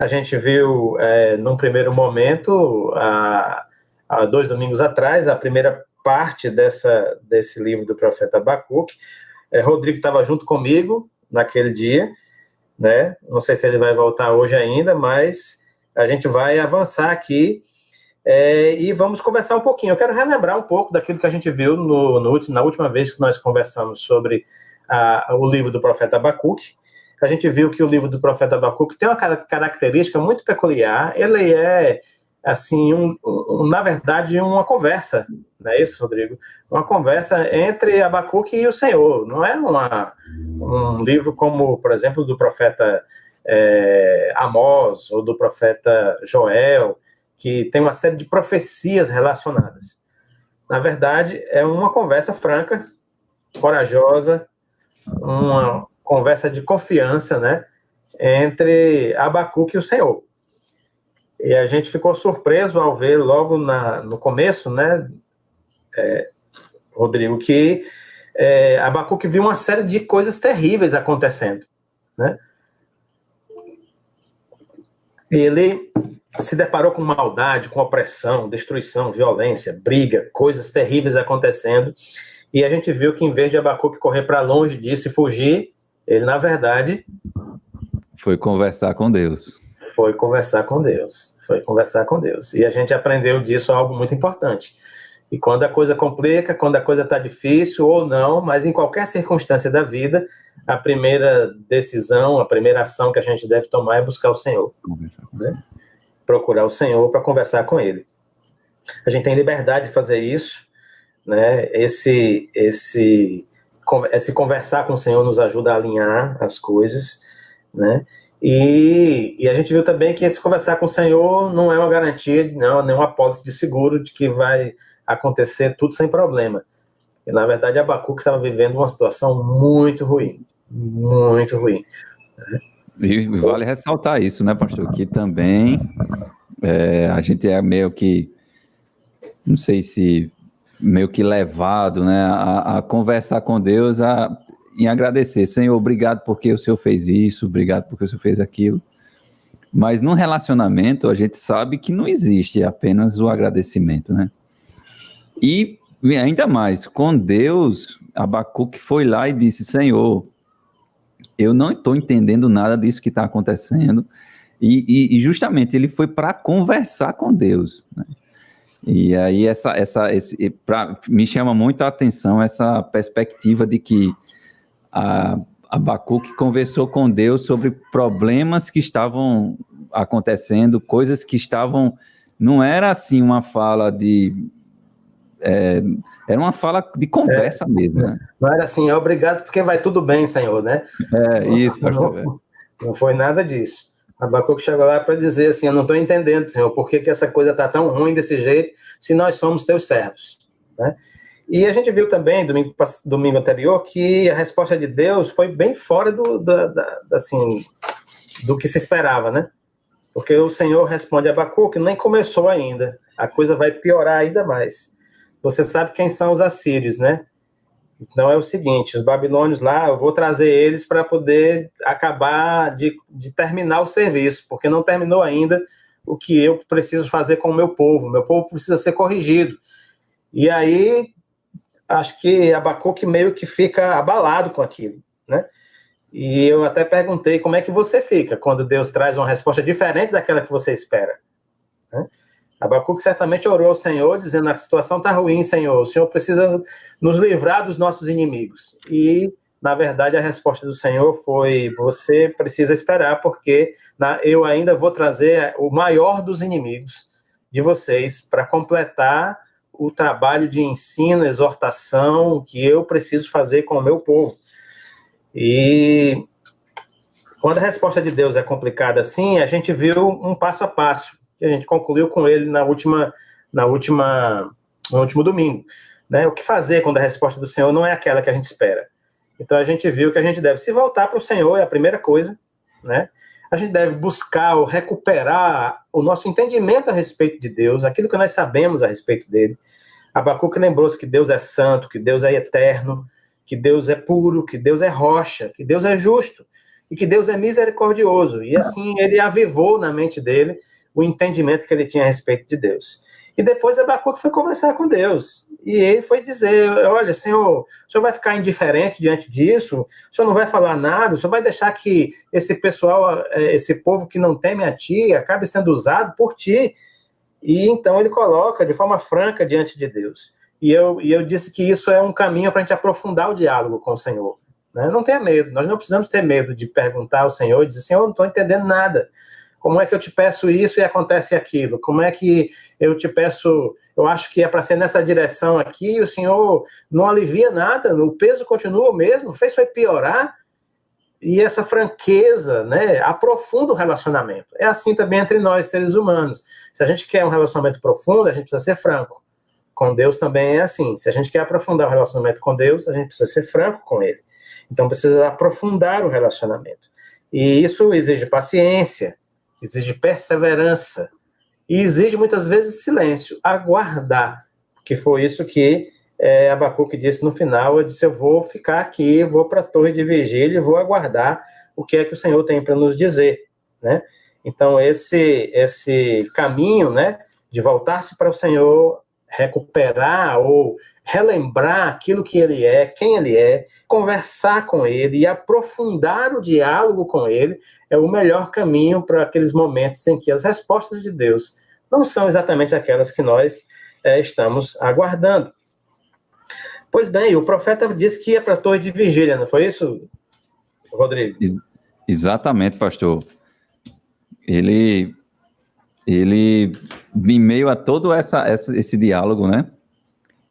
A gente viu, num primeiro momento, há 2 domingos atrás, a primeira parte desse livro do profeta Abacuque. Rodrigo estava junto comigo naquele dia, né? Não sei se ele vai voltar hoje ainda, mas a gente vai avançar aqui e vamos conversar um pouquinho. Eu quero relembrar um pouco daquilo que a gente viu na última vez que nós conversamos sobre o livro do profeta Abacuque. A gente viu que o livro do profeta Abacuque tem uma característica muito peculiar. Ele é, assim, na verdade, uma conversa, não é isso, Rodrigo? Uma conversa entre Abacuque e o Senhor. Não é um livro como, por exemplo, do profeta Amós ou do profeta Joel, que tem uma série de profecias relacionadas. Na verdade, é uma conversa franca, corajosa, uma conversa de confiança, né, entre Abacuque e o Senhor. E a gente ficou surpreso ao ver logo no começo, né, Rodrigo, que Abacuque viu uma série de coisas terríveis acontecendo, né? Ele se deparou com maldade, com opressão, destruição, violência, briga, coisas terríveis acontecendo, e a gente viu que em vez de Abacuque correr para longe disso e fugir, ele, na verdade, foi conversar com Deus. Foi conversar com Deus. E a gente aprendeu disso algo muito importante. E quando a coisa complica, quando a coisa está difícil ou não, mas em qualquer circunstância da vida, a primeira decisão, a primeira ação que a gente deve tomar é buscar o Senhor. Né? Procurar o Senhor para conversar com Ele. A gente tem liberdade de fazer isso, né? Esse conversar com o Senhor nos ajuda a alinhar as coisas, né? E a gente viu também que esse conversar com o Senhor não é uma garantia, não é uma apólice de seguro de que vai acontecer tudo sem problema. E, na verdade, Abacuque estava vivendo uma situação muito ruim. Muito ruim. E vale ressaltar isso, né, pastor? Que também a gente é meio que, não sei se meio que levado, né, a conversar com Deus, em agradecer. Senhor, obrigado porque o Senhor fez isso, obrigado porque o Senhor fez aquilo. Mas num relacionamento, a gente sabe que não existe apenas o agradecimento, né? E ainda mais, com Deus, Abacuque foi lá e disse, Senhor, eu não estou entendendo nada disso que está acontecendo. E justamente ele foi para conversar com Deus, né? E aí me chama muito a atenção essa perspectiva de que Abacuque conversou com Deus sobre problemas que estavam acontecendo, coisas que estavam... Não era assim uma fala era uma fala de conversa mesmo, né? Não era assim, obrigado porque vai tudo bem, Senhor, né? Isso, pastor. Não foi nada disso. Abacuque chegou lá para dizer assim, eu não estou entendendo, Senhor, por que essa coisa está tão ruim desse jeito, se nós somos teus servos, né? E a gente viu também, domingo anterior, que a resposta de Deus foi bem fora do que se esperava, né? Porque o Senhor responde a Abacuque, nem começou ainda, a coisa vai piorar ainda mais. Você sabe quem são os assírios, né? Então é o seguinte, os babilônios lá, eu vou trazer eles para poder acabar de terminar o serviço, porque não terminou ainda o que eu preciso fazer com o meu povo precisa ser corrigido. E aí, acho que Abacuque meio que fica abalado com aquilo, né? E eu até perguntei, como é que você fica quando Deus traz uma resposta diferente daquela que você espera, né? Abacuque certamente orou ao Senhor, dizendo, a situação está ruim, Senhor, o Senhor precisa nos livrar dos nossos inimigos. E, na verdade, a resposta do Senhor foi, você precisa esperar, porque eu ainda vou trazer o maior dos inimigos de vocês para completar o trabalho de ensino, exortação que eu preciso fazer com o meu povo. E quando a resposta de Deus é complicada assim, a gente viu um passo a passo, que a gente concluiu com ele no último domingo, né? O que fazer quando a resposta do Senhor não é aquela que a gente espera? Então a gente viu que a gente deve se voltar para o Senhor, é a primeira coisa, né? A gente deve buscar ou recuperar o nosso entendimento a respeito de Deus, aquilo que nós sabemos a respeito dele. Abacuque lembrou-se que Deus é santo, que Deus é eterno, que Deus é puro, que Deus é rocha, que Deus é justo. e que Deus é misericordioso. E assim ele avivou na mente dele o entendimento que ele tinha a respeito de Deus. E depois Abacuque foi conversar com Deus. E ele foi dizer, olha, Senhor, o Senhor vai ficar indiferente diante disso? O Senhor não vai falar nada? O Senhor vai deixar que esse pessoal, esse povo que não teme a Ti, acabe sendo usado por Ti? E então ele coloca de forma franca diante de Deus. E eu disse que isso é um caminho para a gente aprofundar o diálogo com o Senhor. Né? Não tenha medo, nós não precisamos ter medo de perguntar ao Senhor e dizer, Senhor, eu não estou entendendo nada. Como é que eu te peço isso e acontece aquilo? Como é que eu te peço, eu acho que é para ser nessa direção aqui, e o Senhor não alivia nada, o peso continua o mesmo, fez foi piorar, e essa franqueza, né, aprofunda o relacionamento. É assim também entre nós, seres humanos. Se a gente quer um relacionamento profundo, a gente precisa ser franco. Com Deus também é assim. Se a gente quer aprofundar o relacionamento com Deus, a gente precisa ser franco com Ele. Então precisa aprofundar o relacionamento. E isso exige paciência, exige perseverança e exige muitas vezes silêncio, aguardar, que foi isso que Abacuque disse no final. Eu disse, eu vou ficar aqui, vou para a torre de vigília e vou aguardar o que é que o Senhor tem para nos dizer, né? Então esse caminho, né, de voltar-se para o Senhor, recuperar ou relembrar aquilo que Ele é, quem Ele é, conversar com Ele e aprofundar o diálogo com Ele, é o melhor caminho para aqueles momentos em que as respostas de Deus não são exatamente aquelas que nós estamos aguardando. Pois bem, o profeta disse que ia para a torre de vigília, não foi isso, Rodrigo? Exatamente, pastor. Ele em meio a todo esse diálogo, né?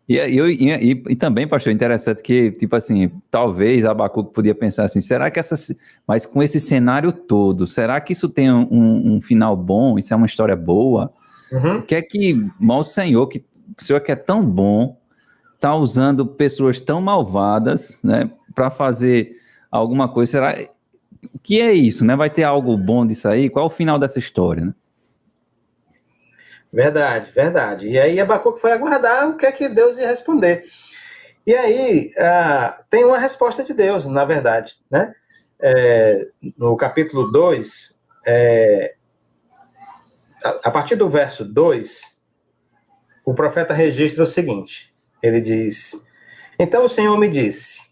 E também, pastor, interessante que, tipo assim, talvez Abacuque podia pensar assim, será que mas com esse cenário todo, será que isso tem um final bom? Isso é uma história boa? Uhum. O que é que o Senhor que é tão bom, está usando pessoas tão malvadas, né, para fazer alguma coisa? Será o que é isso, né? Vai ter algo bom disso aí? Qual é o final dessa história, né? Verdade, verdade. E aí Abacuque foi aguardar o que é que Deus ia responder. E aí tem uma resposta de Deus, na verdade, né? No capítulo 2, a partir do verso 2, o profeta registra o seguinte, ele diz, então o Senhor me disse,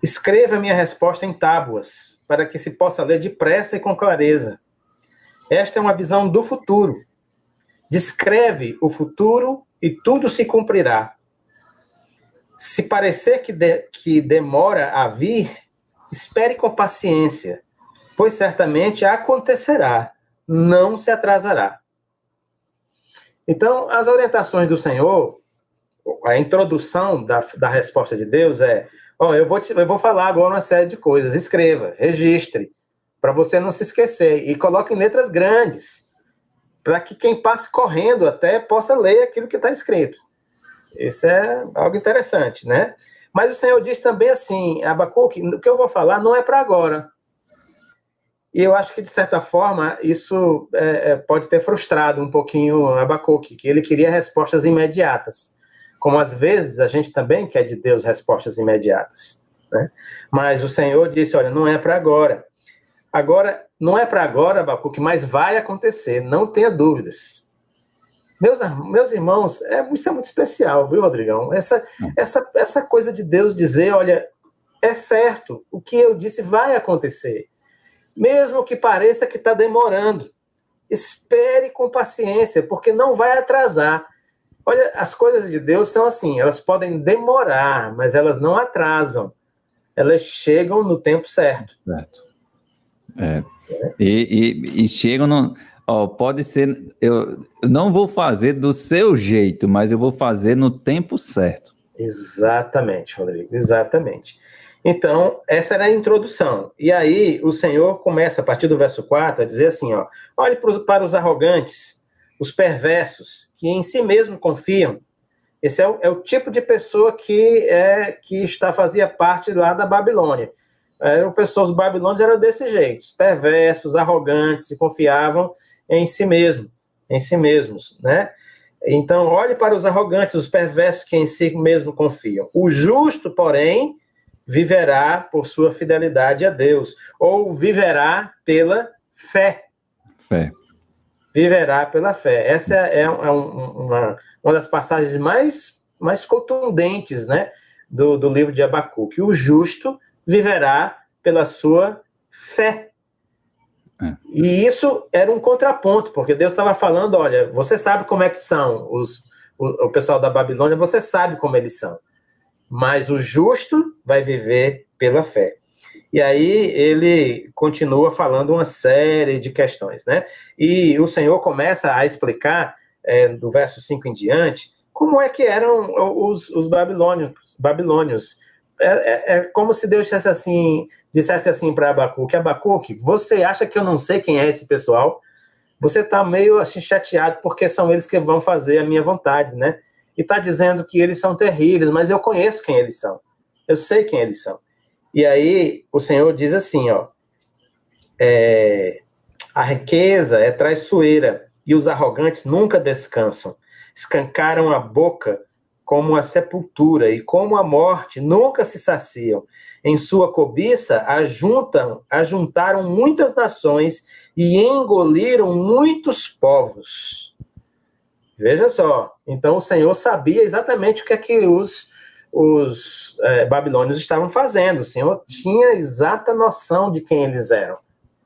escreva a minha resposta em tábuas, para que se possa ler depressa e com clareza. Esta é uma visão do futuro. Descreve o futuro e tudo se cumprirá. Se parecer que demora a vir, espere com paciência, pois certamente acontecerá, não se atrasará. Então, as orientações do Senhor, a introdução da resposta de Deus eu vou falar agora uma série de coisas, escreva, registre, para você não se esquecer, e coloque em letras grandes, para que quem passe correndo até possa ler aquilo que está escrito. Isso é algo interessante, né? Mas o Senhor diz também assim, Abacuque, o que eu vou falar não é para agora. E eu acho que, de certa forma, isso pode ter frustrado um pouquinho Abacuque, que ele queria respostas imediatas. Como, às vezes, a gente também quer de Deus respostas imediatas, né? Mas o Senhor disse, olha, não é para agora. Agora, não é para agora, Abacuque, mas vai acontecer, não tenha dúvidas. Meus irmãos, isso é muito especial, viu, Rodrigão? Essa coisa de Deus dizer, olha, é certo, o que eu disse vai acontecer. Mesmo que pareça que está demorando, espere com paciência, porque não vai atrasar. Olha, as coisas de Deus são assim, elas podem demorar, mas elas não atrasam. Elas chegam no tempo certo. Certo. E chegam no... pode ser... Eu não vou fazer do seu jeito, mas eu vou fazer no tempo certo. Exatamente, Rodrigo, exatamente. Então, essa era a introdução. E aí, o Senhor começa, a partir do verso 4, a dizer assim, olhe para os arrogantes, os perversos, que em si mesmo confiam. Esse é o tipo de pessoa que fazia parte lá da Babilônia. Os babilônios eram desse jeito, perversos, arrogantes, e confiavam em si mesmos, né? Então, olhe para os arrogantes, os perversos que em si mesmo confiam. O justo, porém, viverá por sua fidelidade a Deus, ou viverá pela fé. Fé. Viverá pela fé. Essa é uma das passagens mais contundentes, né, do livro de Abacuque. O justo viverá pela sua fé. E isso era um contraponto, porque Deus estava falando, olha, você sabe como é que são o pessoal da Babilônia, você sabe como eles são, mas o justo vai viver pela fé. E aí ele continua falando uma série de questões, né? E o Senhor começa a explicar, do verso 5 em diante, como é que eram os babilônios. É como se Deus dissesse assim para Abacuque: Abacuque, você acha que eu não sei quem é esse pessoal? Você está meio assim, chateado porque são eles que vão fazer a minha vontade, né? E está dizendo que eles são terríveis, mas eu conheço quem eles são. Eu sei quem eles são. E aí o Senhor diz assim, ó, a riqueza é traiçoeira e os arrogantes nunca descansam. Escancaram a boca como a sepultura e como a morte nunca se saciam. Em sua cobiça ajuntaram muitas nações e engoliram muitos povos. Veja só, então o Senhor sabia exatamente o que é que os babilônios estavam fazendo. O Senhor tinha exata noção de quem eles eram,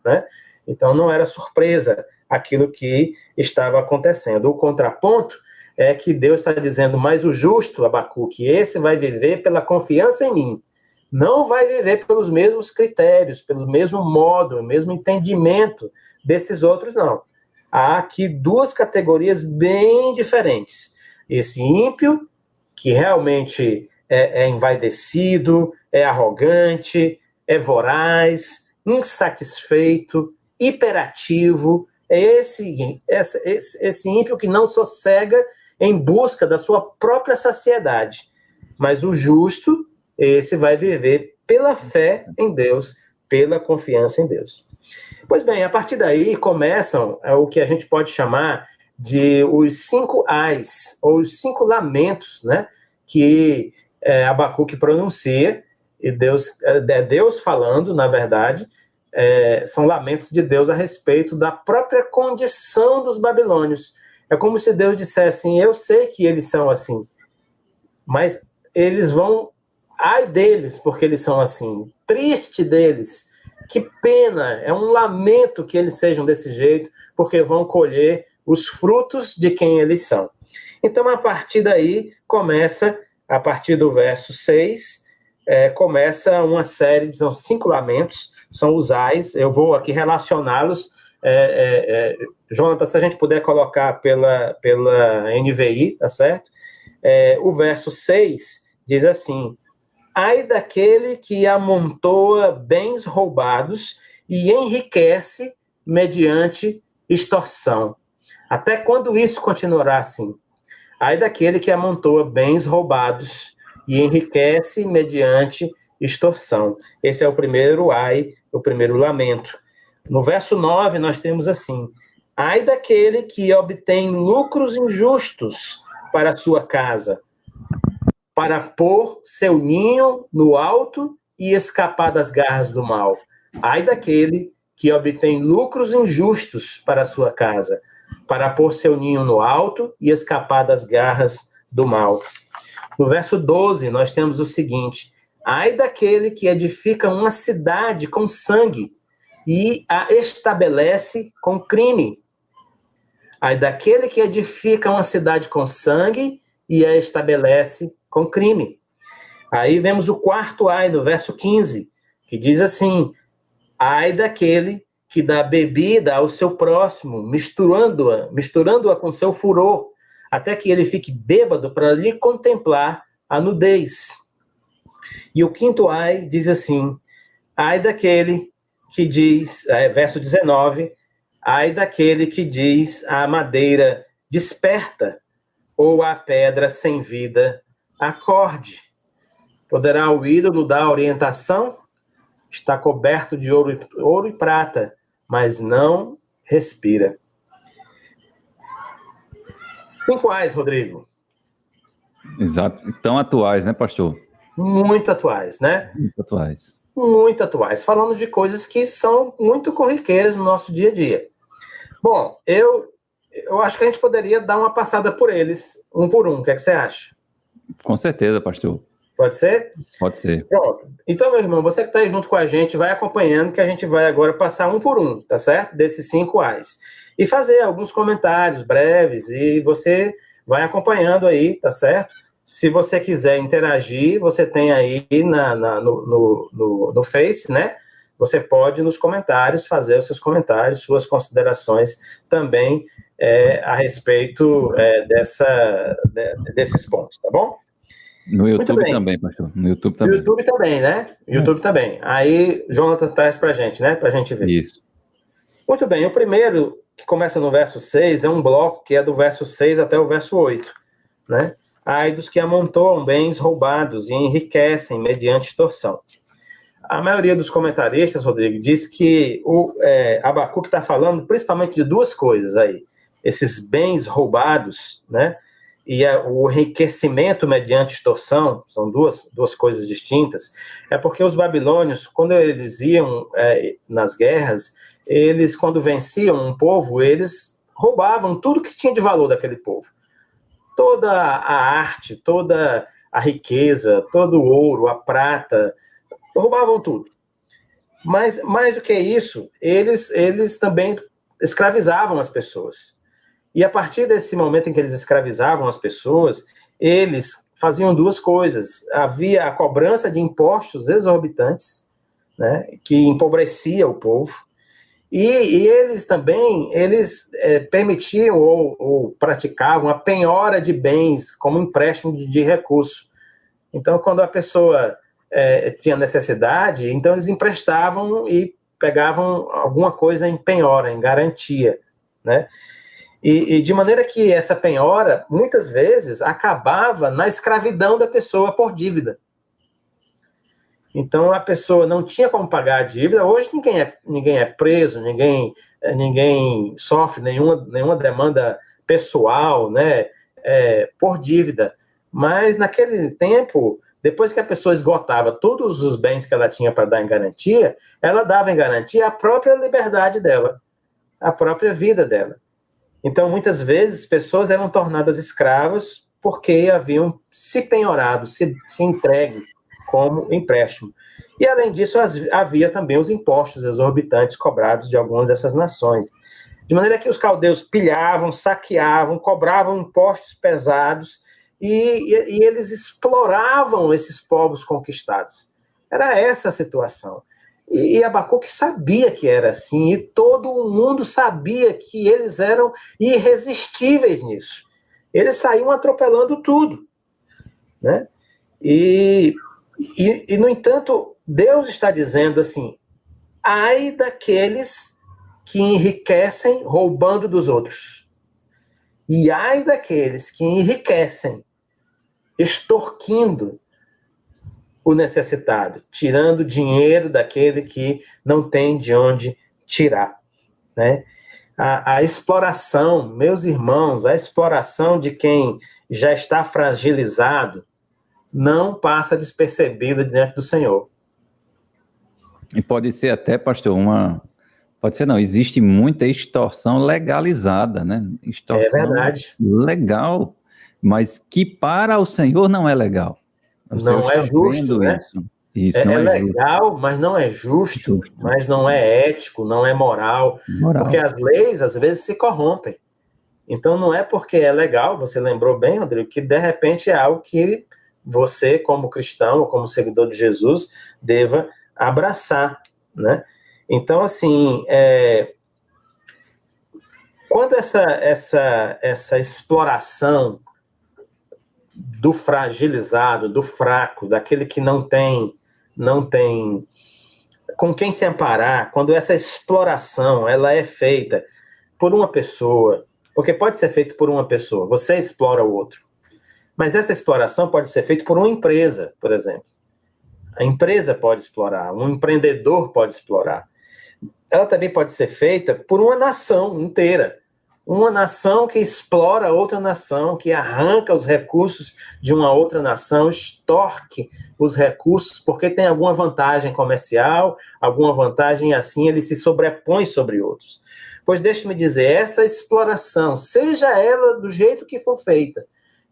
né? Então não era surpresa aquilo que estava acontecendo. O contraponto é que Deus está dizendo, mas o justo, Abacuque, esse vai viver pela confiança em mim. Não vai viver pelos mesmos critérios, pelo mesmo modo, o mesmo entendimento desses outros, não. Há aqui duas categorias bem diferentes. Esse ímpio, que realmente é envaidecido, é arrogante, é voraz, insatisfeito, hiperativo, é esse ímpio que não sossega em busca da sua própria saciedade. Mas o justo, esse vai viver pela fé em Deus, pela confiança em Deus. Pois bem, a partir daí começam o que a gente pode chamar de os 5 ais, ou os 5 lamentos, né, que Abacuque pronuncia, e Deus falando, na verdade, são lamentos de Deus a respeito da própria condição dos babilônios. É como se Deus dissesse assim, eu sei que eles são assim, mas eles vão, ai deles, porque eles são assim, triste deles, que pena, é um lamento que eles sejam desse jeito, porque vão colher os frutos de quem eles são. Então, a partir daí, começa, a partir do verso 6, começa uma série de 5 lamentos, são os ais, eu vou aqui relacioná-los. Jonathan, se a gente puder colocar pela NVI, tá certo? O verso 6 diz assim, ai daquele que amontoa bens roubados e enriquece mediante extorsão. Até quando isso continuará assim? Ai daquele que amontoa bens roubados e enriquece mediante extorsão. Esse é o primeiro ai, o primeiro lamento. No verso 9, nós temos assim, ai daquele que obtém lucros injustos para a sua casa, para pôr seu ninho no alto e escapar das garras do mal. Ai daquele que obtém lucros injustos para a sua casa, para pôr seu ninho no alto e escapar das garras do mal. No verso 12, nós temos o seguinte, ai daquele que edifica uma cidade com sangue e a estabelece com crime. Ai daquele que edifica uma cidade com sangue e a estabelece com crime. Aí vemos o quarto ai, no verso 15, que diz assim, ai daquele que dá bebida ao seu próximo, misturando-a com seu furor, até que ele fique bêbado para lhe contemplar a nudez. E o quinto ai diz assim, ai daquele que diz, verso 19, ai daquele que diz à madeira, desperta, ou à pedra sem vida, acorde. Poderá o ídolo dar orientação? Está coberto de ouro e prata, mas não respira. 5 ais, Rodrigo. Exato. Tão atuais, né, pastor? Muito atuais, né? Muito atuais. Muito atuais, falando de coisas que são muito corriqueiras no nosso dia a dia. Bom, eu acho que a gente poderia dar uma passada por eles, um por um. O que é que você acha? Com certeza, pastor. Pode ser? Pode ser. Pronto. Então, meu irmão, você que está aí junto com a gente, vai acompanhando que a gente vai agora passar um por um, tá certo? Desses 5 A's. E fazer alguns comentários breves e você vai acompanhando aí, tá certo? Se você quiser interagir, você tem aí no Face, né? Você pode, nos comentários, fazer os seus comentários, suas considerações também a respeito desses pontos, tá bom? No YouTube também, pastor. No YouTube também. No YouTube também, né? YouTube também. Aí, Jonatas traz pra gente, né? Pra gente ver. Isso. Muito bem. O primeiro, que começa no verso 6, é um bloco que é do verso 6 até o verso 8, né? Ai dos que amontoam bens roubados e enriquecem mediante extorsão. A maioria dos comentaristas, Rodrigo, diz que o Abacuque está falando principalmente de duas coisas aí. Esses bens roubados, né? E o enriquecimento mediante extorsão, são duas coisas distintas, é porque os babilônios, quando eles iam nas guerras, eles, quando venciam um povo, eles roubavam tudo que tinha de valor daquele povo. Toda a arte, toda a riqueza, todo o ouro, a prata, roubavam tudo. Mas, mais do que isso, eles também escravizavam as pessoas. E a partir desse momento em que eles escravizavam as pessoas, eles faziam duas coisas. Havia a cobrança de impostos exorbitantes, né, que empobrecia o povo, e eles também permitiam ou praticavam a penhora de bens como empréstimo de recurso. Então, quando a pessoa tinha necessidade, então eles emprestavam e pegavam alguma coisa em penhora, em garantia, né? E de maneira que essa penhora, muitas vezes, acabava na escravidão da pessoa por dívida. Então, a pessoa não tinha como pagar a dívida. Hoje, ninguém é preso, ninguém sofre nenhuma demanda pessoal, né, por dívida. Mas, naquele tempo, depois que a pessoa esgotava todos os bens que ela tinha para dar em garantia, ela dava em garantia a própria liberdade dela, a própria vida dela. Então, muitas vezes, pessoas eram tornadas escravas porque haviam se penhorado, se entregue como empréstimo. E, além disso, havia também os impostos exorbitantes cobrados de algumas dessas nações. De maneira que os caldeus pilhavam, saqueavam, cobravam impostos pesados e eles exploravam esses povos conquistados. Era essa a situação. E Abacuque sabia que era assim, e todo o mundo sabia que eles eram irresistíveis nisso. Eles saíam atropelando tudo, né? E, no entanto, Deus está dizendo assim: ai daqueles que enriquecem roubando dos outros. E ai daqueles que enriquecem extorquindo o necessitado, tirando dinheiro daquele que não tem de onde tirar, né? A exploração, meus irmãos, a exploração de quem já está fragilizado não passa despercebida diante do Senhor. E pode ser até, pastor, pode ser não, existe muita extorsão legalizada, né? Extorsão é verdade. Legal, mas que para o Senhor não é legal. Não é justo, né? Isso não é legal, justo. Mas não é justo, mas não é ético, não é moral. Porque as leis, às vezes, se corrompem. Então, não é porque é legal, você lembrou bem, Rodrigo, que de repente é algo que você, como cristão ou como seguidor de Jesus, deva abraçar, né? Então, assim, quando essa exploração do fragilizado, do fraco, daquele que não tem com quem se amparar, quando essa exploração ela é feita por uma pessoa, porque pode ser feito por uma pessoa, você explora o outro, mas essa exploração pode ser feita por uma empresa, por exemplo. A empresa pode explorar, um empreendedor pode explorar. Ela também pode ser feita por uma nação inteira. uma nação que explora outra nação, que arranca os recursos de uma outra nação, extorque os recursos porque tem alguma vantagem comercial, alguma vantagem assim, ele se sobrepõe sobre outros. Pois deixe-me dizer, essa exploração, seja ela do jeito que for feita,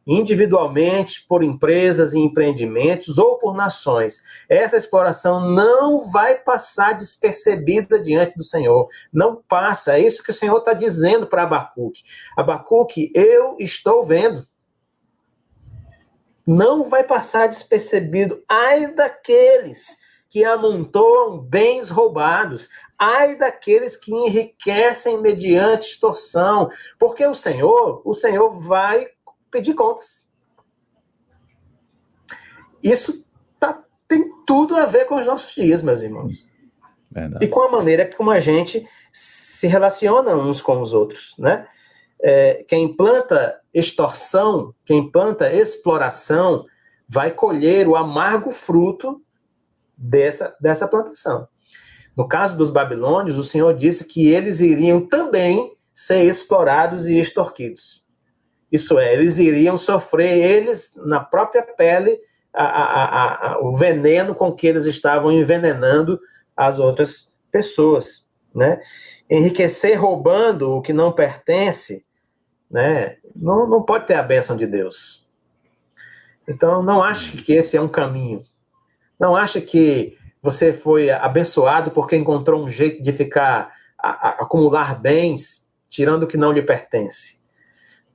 individualmente, por empresas e empreendimentos ou por nações, essa exploração não vai passar despercebida diante do Senhor. Não passa. É isso que o Senhor está dizendo para Abacuque. Abacuque, eu estou vendo. Não vai passar despercebido. Ai daqueles que amontoam bens roubados. Ai daqueles que enriquecem mediante extorsão. Porque o Senhor vai pedir contas. Isso tem tudo a ver com os nossos dias, meus irmãos. Verdade. E com a maneira como a gente se relaciona uns com os outros, né? Quem planta extorsão, quem planta exploração, vai colher o amargo fruto dessa plantação. No caso dos babilônios, o Senhor disse que eles iriam também ser explorados e extorquidos. Isso é, eles iriam sofrer, eles, na própria pele, o veneno com que eles estavam envenenando as outras pessoas, né? Enriquecer roubando o que não pertence, né? Não pode ter a bênção de Deus. Então, não ache que esse é um caminho. Não ache que você foi abençoado porque encontrou um jeito de acumular bens, tirando o que não lhe pertence.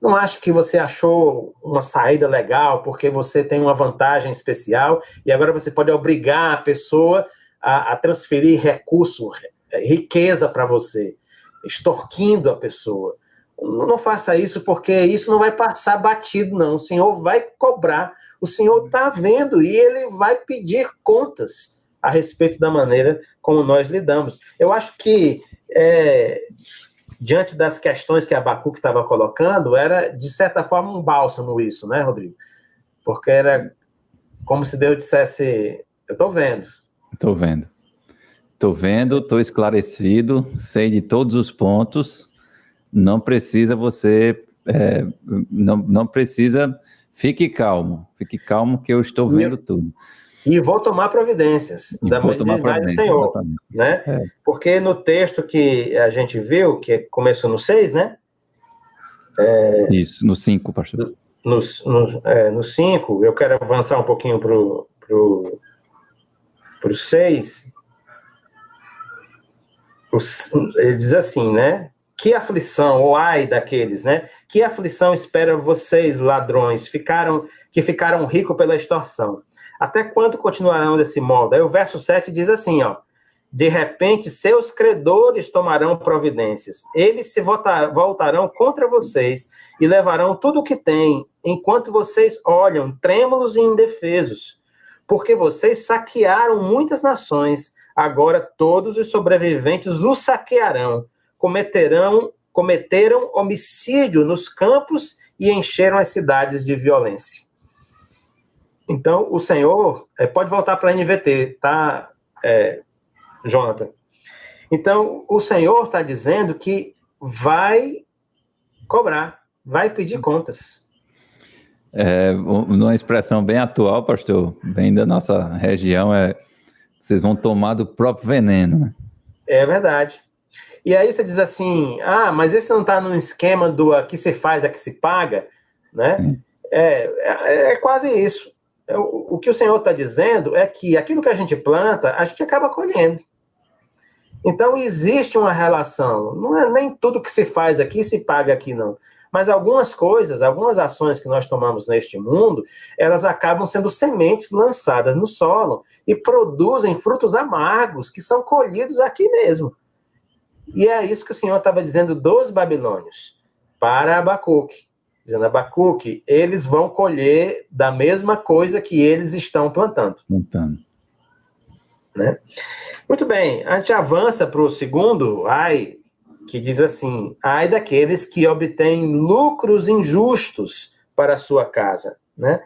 Não acho que você achou uma saída legal porque você tem uma vantagem especial e agora você pode obrigar a pessoa a transferir recurso, riqueza para você, extorquindo a pessoa. Não faça isso porque isso não vai passar batido, não. O Senhor vai cobrar, o Senhor está vendo e Ele vai pedir contas a respeito da maneira como nós lidamos. Eu acho que diante das questões que Abacuque estava colocando, era, de certa forma, um bálsamo isso, né, Rodrigo? Porque era como se Deus dissesse, eu estou vendo. Estou esclarecido, sei de todos os pontos, não precisa você, não precisa, fique calmo que eu estou vendo tudo. E vou tomar providências do Senhor, né? Porque no texto que a gente viu, que começou no 6, né? Isso, no 5, pastor. No 5, eu quero avançar um pouquinho pro 6. Ele diz assim, né? Que aflição, ou ai daqueles, né? Que aflição espera vocês, ladrões, que ficaram ricos pela extorsão. Até quando continuarão desse modo? Aí o verso 7 diz assim, ó, de repente seus credores tomarão providências, eles se voltarão contra vocês e levarão tudo o que têm, enquanto vocês olham, trêmulos e indefesos, porque vocês saquearam muitas nações, agora todos os sobreviventes os saquearão, cometeram homicídio nos campos e encheram as cidades de violência. Então, o Senhor, pode voltar para a NVT, tá, Jonathan? Então, o Senhor está dizendo que vai cobrar, vai pedir contas. Uma expressão bem atual, pastor, bem da nossa região, vocês vão tomar do próprio veneno, né? É verdade. E aí você diz assim, mas esse não está no esquema do aqui se faz, aqui se paga, né? É quase isso. O que o Senhor está dizendo é que aquilo que a gente planta, a gente acaba colhendo. Então, existe uma relação. Não é nem tudo que se faz aqui se paga aqui, não. Mas algumas coisas, algumas ações que nós tomamos neste mundo, elas acabam sendo sementes lançadas no solo e produzem frutos amargos que são colhidos aqui mesmo. E é isso que o Senhor estava dizendo dos babilônios para Abacuque. Dizendo, Abacuque, eles vão colher da mesma coisa que eles estão plantando. Né? Muito bem, a gente avança para o segundo, ai, que diz assim, ai daqueles que obtêm lucros injustos para a sua casa, né?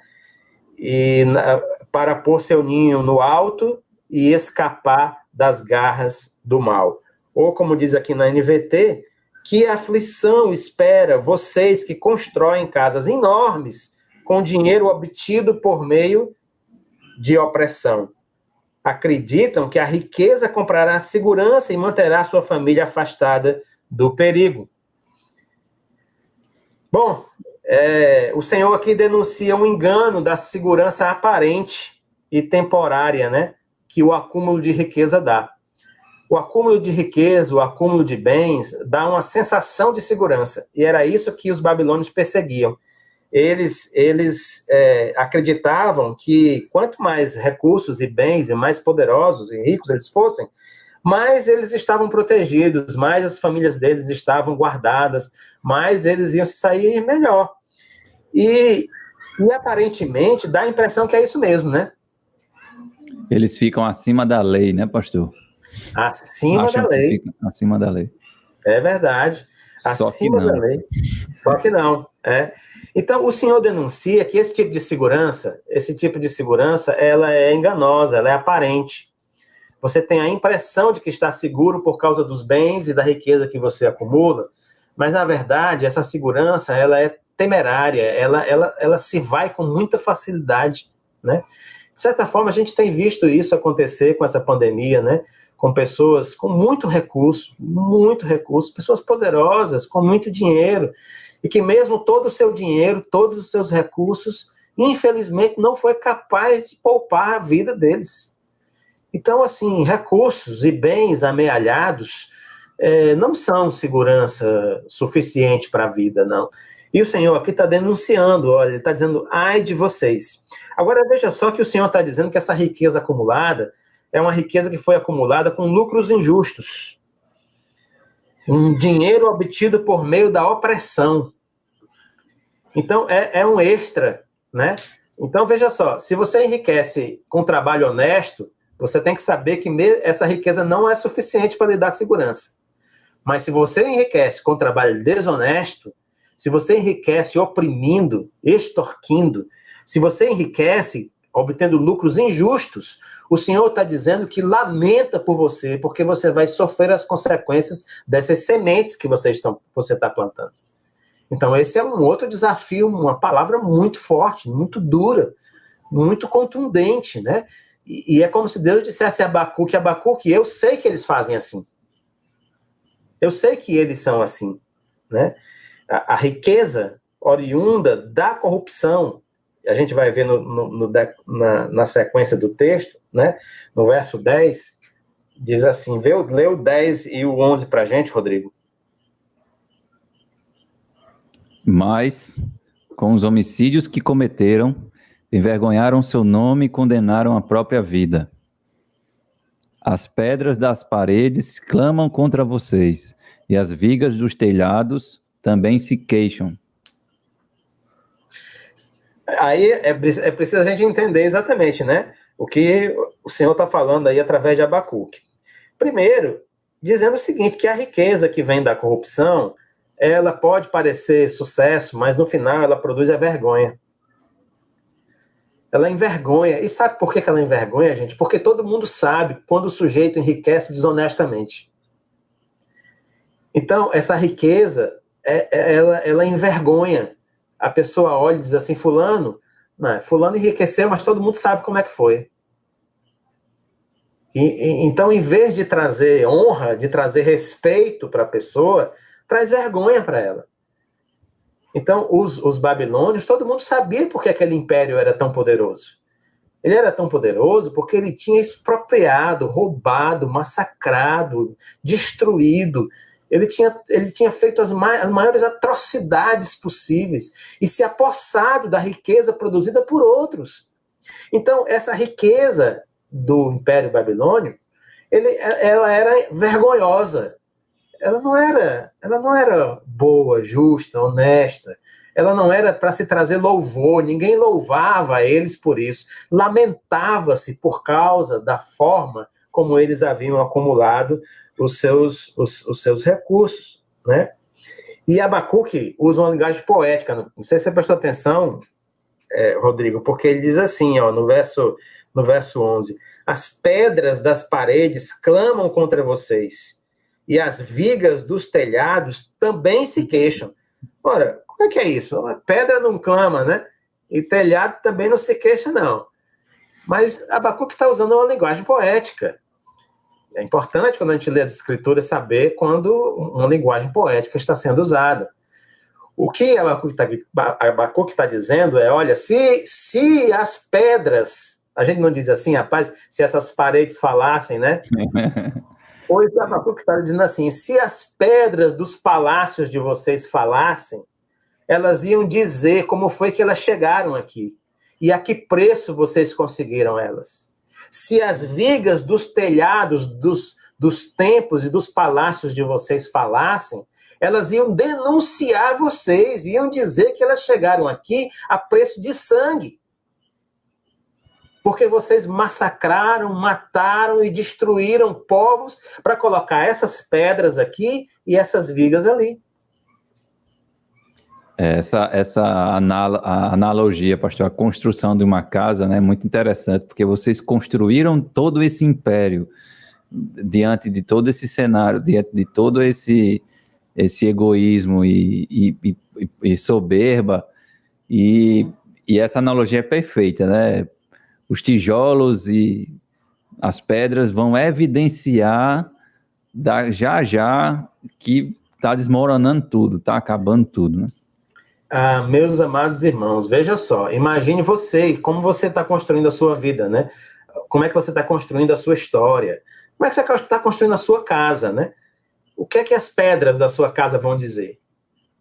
Para pôr seu ninho no alto e escapar das garras do mal. Ou como diz aqui na NVT, que aflição espera vocês que constroem casas enormes com dinheiro obtido por meio de opressão. Acreditam que a riqueza comprará segurança e manterá sua família afastada do perigo. Bom, o Senhor aqui denuncia um engano da segurança aparente e temporária, né, que o acúmulo de riqueza dá. O acúmulo de riqueza, o acúmulo de bens, dá uma sensação de segurança. E era isso que os babilônios perseguiam. Eles acreditavam que quanto mais recursos e bens, e mais poderosos e ricos eles fossem, mais eles estavam protegidos, mais as famílias deles estavam guardadas, mais eles iam se sair melhor. E aparentemente dá a impressão que é isso mesmo, né? Eles ficam acima da lei, né, pastor? Acima da lei. Acima da lei. É verdade. Acima da lei. Só que não. Então, o Senhor denuncia que esse tipo de segurança, ela é enganosa, ela é aparente. Você tem a impressão de que está seguro por causa dos bens e da riqueza que você acumula, mas, na verdade, essa segurança, ela é temerária, ela se vai com muita facilidade, né? De certa forma, a gente tem visto isso acontecer com essa pandemia, né? Com pessoas com muito recurso, pessoas poderosas, com muito dinheiro, e que mesmo todo o seu dinheiro, todos os seus recursos, infelizmente, não foi capaz de poupar a vida deles. Então, assim, recursos e bens amealhados não são segurança suficiente para a vida, não. E o Senhor aqui está denunciando, olha, ele está dizendo, ai de vocês. Agora, veja só que o Senhor está dizendo que essa riqueza acumulada é uma riqueza que foi acumulada com lucros injustos. Um dinheiro obtido por meio da opressão. Então, é um extra, né? Então, veja só, se você enriquece com trabalho honesto, você tem que saber que essa riqueza não é suficiente para lhe dar segurança. Mas se você enriquece com trabalho desonesto, se você enriquece oprimindo, extorquindo, se você enriquece obtendo lucros injustos, o Senhor está dizendo que lamenta por você, porque você vai sofrer as consequências dessas sementes que você está plantando. Então, esse é um outro desafio, uma palavra muito forte, muito dura, muito contundente, né? E é como se Deus dissesse a Abacuque, eu sei que eles fazem assim. Eu sei que eles são assim, né? A riqueza oriunda da corrupção, a gente vai ver na sequência do texto, né? No verso 10, diz assim, lê o 10 e o 11 para a gente, Rodrigo. Mas, com os homicídios que cometeram, envergonharam seu nome e condenaram a própria vida. As pedras das paredes clamam contra vocês, e as vigas dos telhados também se queixam. Aí é preciso a gente entender exatamente, né? O que o Senhor está falando aí através de Abacuque. Primeiro, dizendo o seguinte, que a riqueza que vem da corrupção, ela pode parecer sucesso, mas no final ela produz a vergonha. Ela envergonha. E sabe por que ela envergonha, gente? Porque todo mundo sabe quando o sujeito enriquece desonestamente. Então, essa riqueza, ela envergonha. A pessoa olha e diz assim, fulano enriqueceu, mas todo mundo sabe como é que foi. Então, em vez de trazer honra, de trazer respeito para a pessoa, traz vergonha para ela. Então, os babilônios, todo mundo sabia por que aquele império era tão poderoso. Ele era tão poderoso porque ele tinha expropriado, roubado, massacrado, destruído. Ele tinha feito as maiores atrocidades possíveis e se apossado da riqueza produzida por outros. Então, essa riqueza do Império Babilônio, ela era vergonhosa. Ela não era boa, justa, honesta. Ela não era para se trazer louvor. Ninguém louvava eles por isso. Lamentava-se por causa da forma como eles haviam acumulado os seus recursos, né? E Abacuque usa uma linguagem poética. Não sei se você prestou atenção, Rodrigo, porque ele diz assim, ó, no verso 11, as pedras das paredes clamam contra vocês, e as vigas dos telhados também se queixam. Ora, como é que é isso? A pedra não clama, né? E telhado também não se queixa, não. Mas Abacuque está usando uma linguagem poética. É importante, quando a gente lê as escrituras, saber quando uma linguagem poética está sendo usada. O que Abacuque está dizendo é, olha, se as pedras, a gente não diz assim, rapaz, se essas paredes falassem, né? Pois Abacuque está dizendo assim, se as pedras dos palácios de vocês falassem, elas iam dizer como foi que elas chegaram aqui e a que preço vocês conseguiram elas. Se as vigas dos telhados dos templos e dos palácios de vocês falassem, elas iam denunciar vocês, iam dizer que elas chegaram aqui a preço de sangue. Porque vocês massacraram, mataram e destruíram povos para colocar essas pedras aqui e essas vigas ali. Essa analogia, pastor, a construção de uma casa, né, é muito interessante, porque vocês construíram todo esse império diante de todo esse cenário, diante de todo esse egoísmo e soberba, e essa analogia é perfeita, né? Os tijolos e as pedras vão evidenciar já que está desmoronando tudo, está acabando tudo, né? Ah, meus amados irmãos, veja só, imagine você, como você está construindo a sua vida, né? Como é que você está construindo a sua história? Como é que você está construindo a sua casa, né? O que é que as pedras da sua casa vão dizer?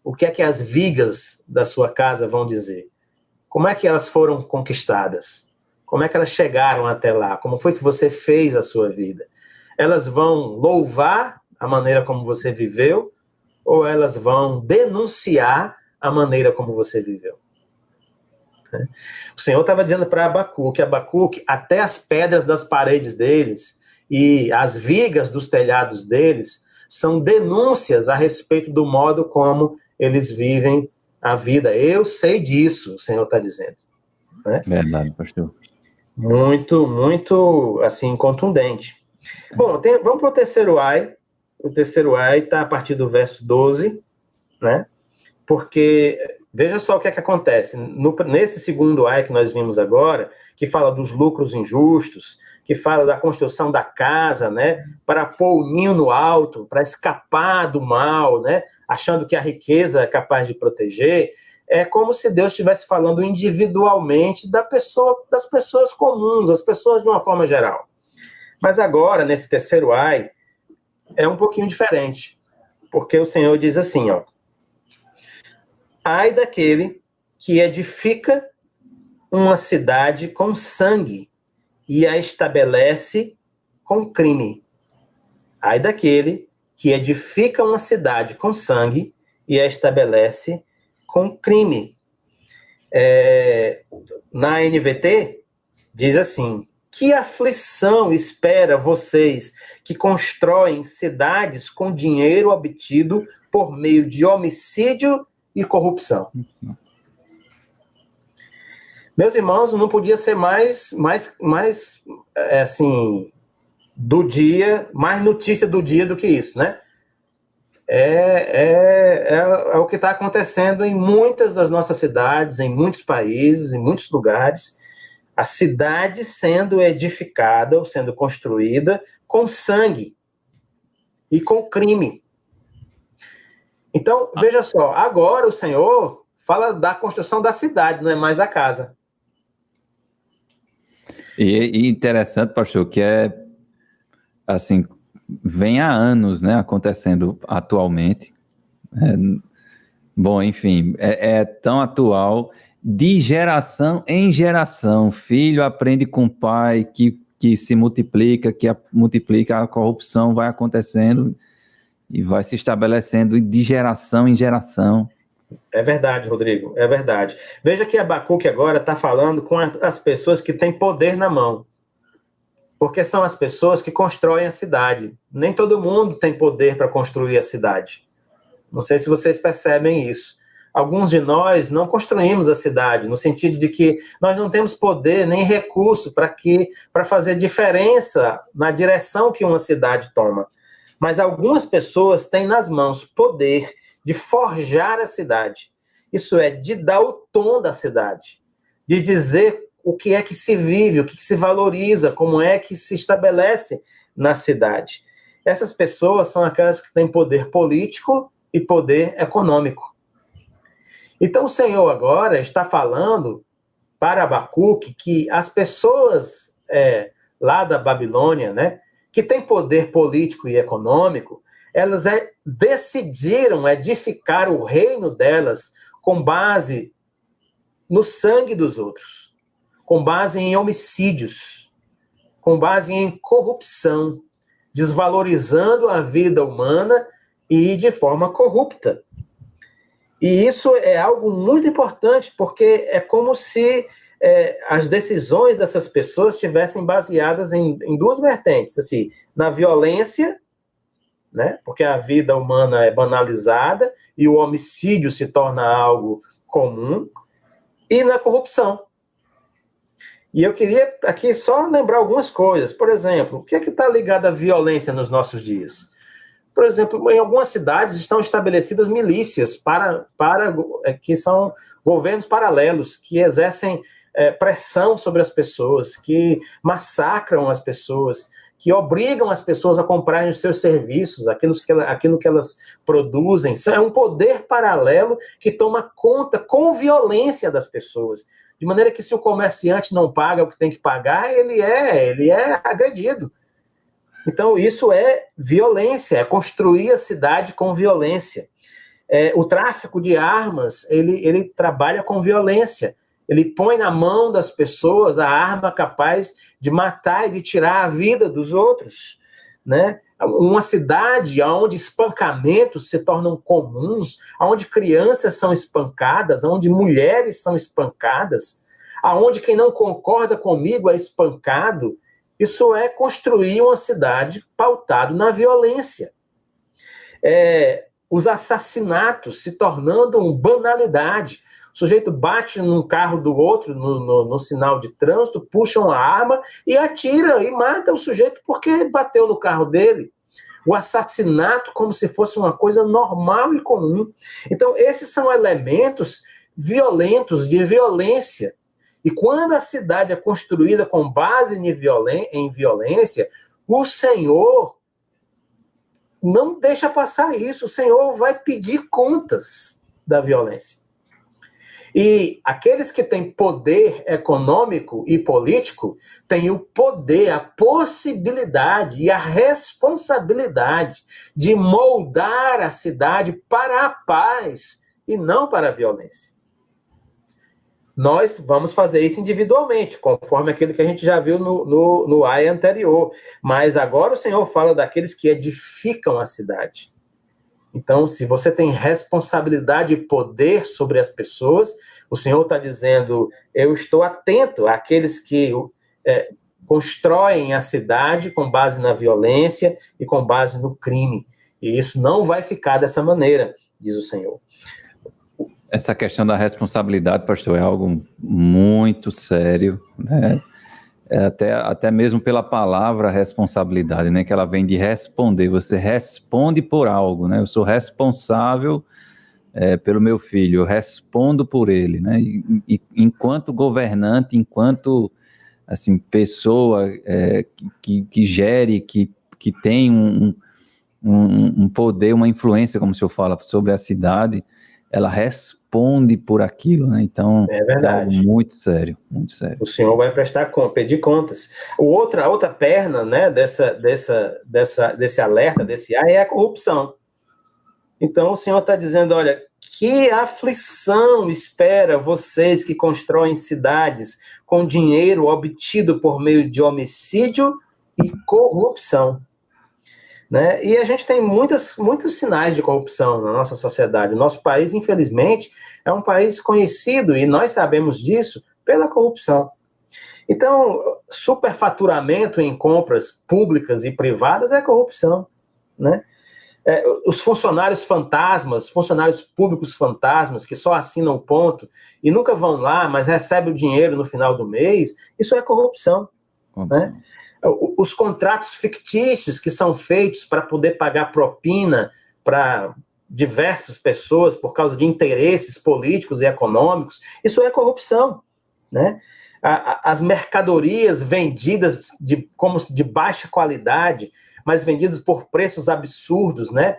O que é que as vigas da sua casa vão dizer? Como é que elas foram conquistadas? Como é que elas chegaram até lá? Como foi que você fez a sua vida? Elas vão louvar a maneira como você viveu ou elas vão denunciar a maneira como você viveu? O Senhor estava dizendo para Abacuque, até as pedras das paredes deles e as vigas dos telhados deles são denúncias a respeito do modo como eles vivem a vida. Eu sei disso, o Senhor está dizendo. Né? Verdade, pastor. Muito, muito, assim, contundente. Bom, vamos para o terceiro ai. O terceiro ai está a partir do verso 12, né? Porque, veja só o que é que acontece. Nesse segundo ai que nós vimos agora, que fala dos lucros injustos, que fala da construção da casa, né, para pôr o ninho no alto, para escapar do mal, né, achando que a riqueza é capaz de proteger, é como se Deus estivesse falando individualmente das pessoas comuns, as pessoas de uma forma geral. Mas agora, nesse terceiro ai, é um pouquinho diferente, porque o Senhor diz assim, ó, ai daquele que edifica uma cidade com sangue e a estabelece com crime. Ai daquele que edifica uma cidade com sangue e a estabelece com crime. Na NVT, diz assim, que aflição espera vocês que constroem cidades com dinheiro obtido por meio de homicídio e corrupção. Meus irmãos, não podia ser mais assim, do dia, mais notícia do dia do que isso, né? É o que está acontecendo em muitas das nossas cidades, em muitos países, em muitos lugares. A cidade sendo edificada ou sendo construída com sangue e com crime. Então, veja só, agora o Senhor fala da construção da cidade, não é mais da casa. E interessante, pastor, que assim, vem há anos, né, acontecendo atualmente. Bom, enfim, é tão atual, de geração em geração. Filho aprende com o pai, que se multiplica, multiplica, a corrupção vai acontecendo e vai se estabelecendo de geração em geração. É verdade, Rodrigo, é verdade. Veja que Abacuque agora está falando com as pessoas que têm poder na mão. Porque são as pessoas que constroem a cidade. Nem todo mundo tem poder para construir a cidade. Não sei se vocês percebem isso. Alguns de nós não construímos a cidade, no sentido de que nós não temos poder nem recurso para fazer diferença na direção que uma cidade toma. Mas algumas pessoas têm nas mãos poder de forjar a cidade. Isso é, de dar o tom da cidade, de dizer o que é que se vive, o que se valoriza, como é que se estabelece na cidade. Essas pessoas são aquelas que têm poder político e poder econômico. Então o Senhor agora está falando para Abacuque que as pessoas lá da Babilônia, né, que têm poder político e econômico, elas decidiram edificar o reino delas com base no sangue dos outros, com base em homicídios, com base em corrupção, desvalorizando a vida humana e de forma corrupta. E isso é algo muito importante, porque é como se as decisões dessas pessoas estivessem baseadas em duas vertentes, assim, na violência, né, porque a vida humana é banalizada e o homicídio se torna algo comum, e na corrupção. E eu queria aqui só lembrar algumas coisas. Por exemplo, o que é que está ligado à violência nos nossos dias? Por exemplo, em algumas cidades estão estabelecidas milícias que são governos paralelos, que exercem pressão sobre as pessoas, que massacram as pessoas, que obrigam as pessoas a comprarem os seus serviços, aquilo que elas produzem. Isso é um poder paralelo que toma conta com violência das pessoas. De maneira que se o comerciante não paga o que tem que pagar, ele é agredido. Então isso é violência, é construir a cidade com violência. O tráfico de armas, ele trabalha com violência. Ele põe na mão das pessoas a arma capaz de matar e de tirar a vida dos outros, né? Uma cidade onde espancamentos se tornam comuns, onde crianças são espancadas, onde mulheres são espancadas, onde quem não concorda comigo é espancado, isso é construir uma cidade pautada na violência. Os assassinatos se tornando uma banalidade. O sujeito bate num carro do outro, no sinal de trânsito, puxa uma arma e atira e mata o sujeito porque bateu no carro dele. O assassinato como se fosse uma coisa normal e comum. Então, esses são elementos violentos, de violência. E quando a cidade é construída com base em violência, o Senhor não deixa passar isso. O Senhor vai pedir contas da violência. E aqueles que têm poder econômico e político têm o poder, a possibilidade e a responsabilidade de moldar a cidade para a paz e não para a violência. Nós vamos fazer isso individualmente, conforme aquilo que a gente já viu no AIA anterior. Mas agora o Senhor fala daqueles que edificam a cidade. Então, se você tem responsabilidade e poder sobre as pessoas, o Senhor está dizendo, eu estou atento àqueles que constroem a cidade com base na violência e com base no crime. E isso não vai ficar dessa maneira, diz o Senhor. Essa questão da responsabilidade, pastor, é algo muito sério, né? Até mesmo pela palavra responsabilidade, né? Que ela vem de responder, você responde por algo, né? Eu sou responsável pelo meu filho, eu respondo por ele, né? E enquanto governante, enquanto assim, pessoa que gere, que tem um poder, uma influência, como o senhor fala, sobre a cidade, ela responde por aquilo, né? Então, é algo muito sério, muito sério. O Senhor vai pedir contas. A outra perna, né, desse alerta, desse ar, é a corrupção. Então, o Senhor está dizendo, olha, que aflição espera vocês que constroem cidades com dinheiro obtido por meio de homicídio e corrupção. Né? E a gente tem muitos sinais de corrupção na nossa sociedade. O nosso país, infelizmente, é um país conhecido, e nós sabemos disso, pela corrupção. Então, superfaturamento em compras públicas e privadas é corrupção. Né? Os funcionários fantasmas, funcionários públicos fantasmas, que só assinam ponto e nunca vão lá, mas recebem o dinheiro no final do mês, isso é corrupção. Né? Os contratos fictícios que são feitos para poder pagar propina para diversas pessoas por causa de interesses políticos e econômicos, isso é corrupção, né? As mercadorias vendidas como de baixa qualidade, mas vendidas por preços absurdos, né?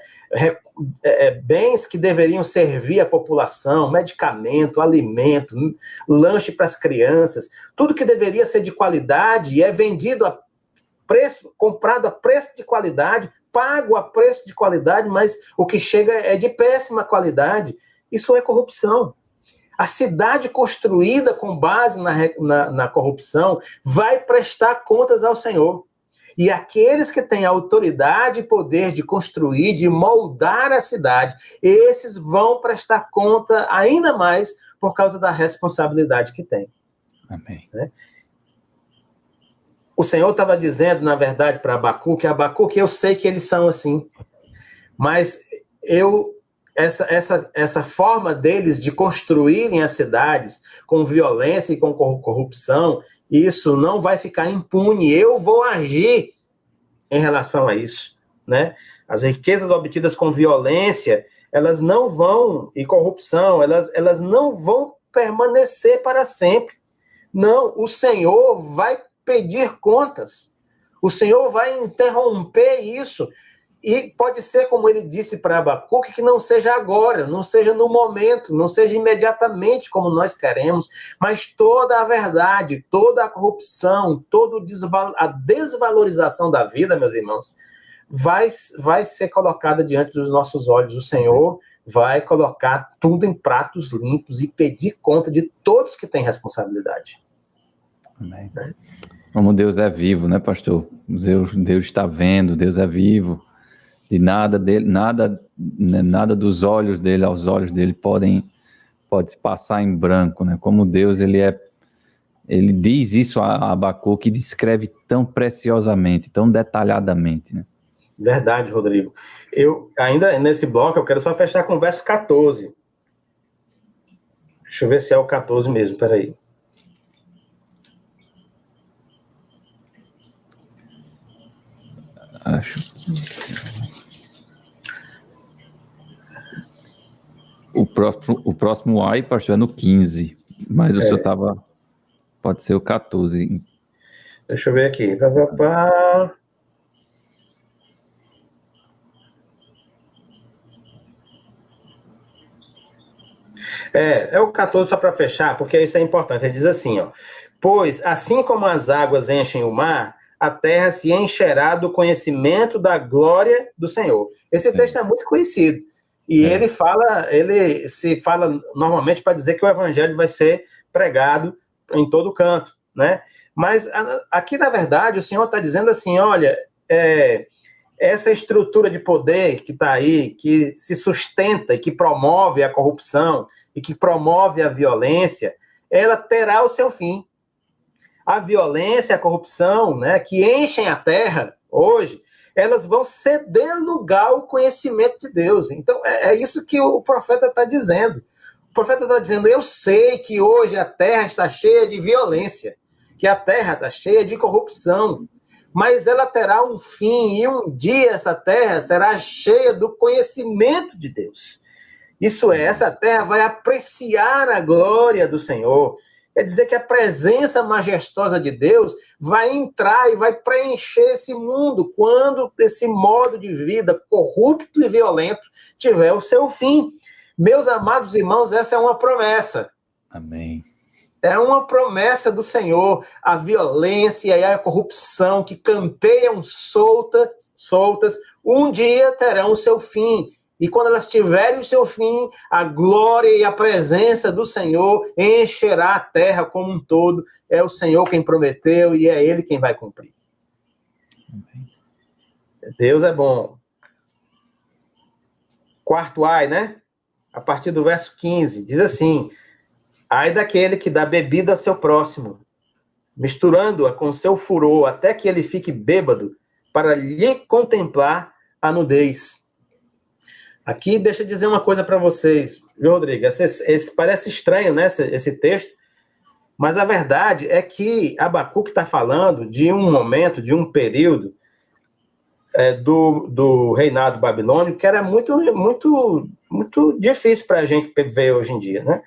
Bens que deveriam servir à população, medicamento, alimento, lanche para as crianças, tudo que deveria ser de qualidade é vendido a preço, comprado a preço de qualidade, pago a preço de qualidade, mas o que chega é de péssima qualidade. Isso é corrupção. A cidade construída com base na corrupção vai prestar contas ao Senhor. E aqueles que têm autoridade e poder de construir, de moldar a cidade, esses vão prestar conta ainda mais por causa da responsabilidade que têm. Amém. Né? O Senhor estava dizendo, na verdade, para Abacuque, eu sei que eles são assim, mas essa forma deles de construírem as cidades com violência e com corrupção, isso não vai ficar impune. Eu vou agir em relação a isso, né? As riquezas obtidas com violência, elas não vão, e corrupção, elas não vão permanecer para sempre. Não, o Senhor vai pedir contas. O Senhor vai interromper isso. E pode ser, como ele disse para Abacuque, que não seja agora, não seja no momento, não seja imediatamente como nós queremos, mas toda a verdade, toda a corrupção, toda a desvalorização da vida, meus irmãos, vai ser colocada diante dos nossos olhos. O Senhor vai colocar tudo em pratos limpos e pedir conta de todos que têm responsabilidade. Amém. Como Deus é vivo, né, pastor? Deus está vendo, Deus é vivo. E nada dos olhos dele aos olhos dele pode se passar em branco, né? Como Deus, ele diz isso a Abacuque e descreve tão preciosamente, tão detalhadamente, né? Verdade, Rodrigo. Eu, ainda nesse bloco, eu quero só fechar com o verso 14. Deixa eu ver se é o 14 mesmo, peraí. Acho que... O próximo AI, pastor, é no 15, mas o senhor estava... Pode ser o 14. Deixa eu ver aqui. É o 14 só para fechar, porque isso é importante. Ele diz assim, ó: pois assim como as águas enchem o mar, a terra se encherá do conhecimento da glória do Senhor. Esse texto é muito conhecido. E ele se fala normalmente para dizer que o evangelho vai ser pregado em todo canto, né? Mas aqui, na verdade, o Senhor está dizendo assim, olha, essa estrutura de poder que está aí, que se sustenta e que promove a corrupção e que promove a violência, ela terá o seu fim. A violência, a corrupção, né, que enchem a terra hoje, elas vão ceder lugar ao conhecimento de Deus. Então, é isso que o profeta está dizendo. O profeta está dizendo, eu sei que hoje a terra está cheia de violência, que a terra está cheia de corrupção, mas ela terá um fim, e um dia essa terra será cheia do conhecimento de Deus. Isso é, essa terra vai apreciar a glória do Senhor. Quer dizer que a presença majestosa de Deus vai entrar e vai preencher esse mundo quando esse modo de vida corrupto e violento tiver o seu fim. Meus amados irmãos, essa é uma promessa. Amém. É uma promessa do Senhor. A violência e a corrupção que campeiam soltas, um dia terão o seu fim. E quando elas tiverem o seu fim, a glória e a presença do Senhor encherá a terra como um todo. É o Senhor quem prometeu e é Ele quem vai cumprir. Amém. Deus é bom. Quarto ai, né? A partir do verso 15, diz assim: ai daquele que dá bebida ao seu próximo, misturando-a com seu furor, até que ele fique bêbado, para lhe contemplar a nudez. Aqui, deixa eu dizer uma coisa para vocês, viu, Rodrigo? Esse parece estranho, né, esse texto, Mas a verdade é que Abacuque está falando de um momento, de um período do reinado babilônico que era muito, muito, muito difícil para a gente ver hoje em dia, né?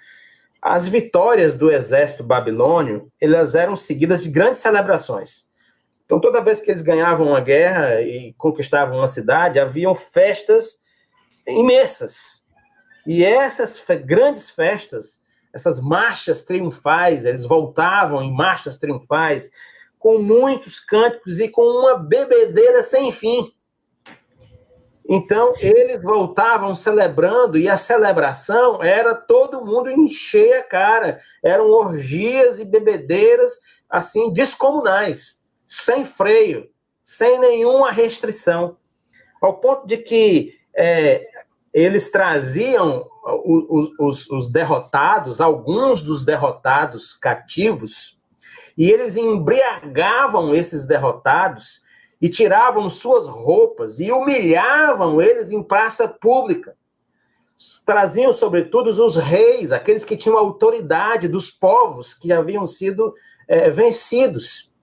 As vitórias do exército babilônio, elas eram seguidas de grandes celebrações. Então, toda vez que eles ganhavam uma guerra e conquistavam uma cidade, haviam festas imensas. E essas grandes festas, essas marchas triunfais, eles voltavam em marchas triunfais, com muitos cânticos e com uma bebedeira sem fim. Então, eles voltavam celebrando, e a celebração era todo mundo encher a cara. Eram orgias e bebedeiras, assim, descomunais, sem freio, sem nenhuma restrição. Ao ponto de que eles traziam os derrotados, alguns dos derrotados cativos, e eles embriagavam esses derrotados e tiravam suas roupas e humilhavam eles em praça pública. Traziam, sobretudo, os reis, aqueles que tinham autoridade dos povos que haviam sido vencidos.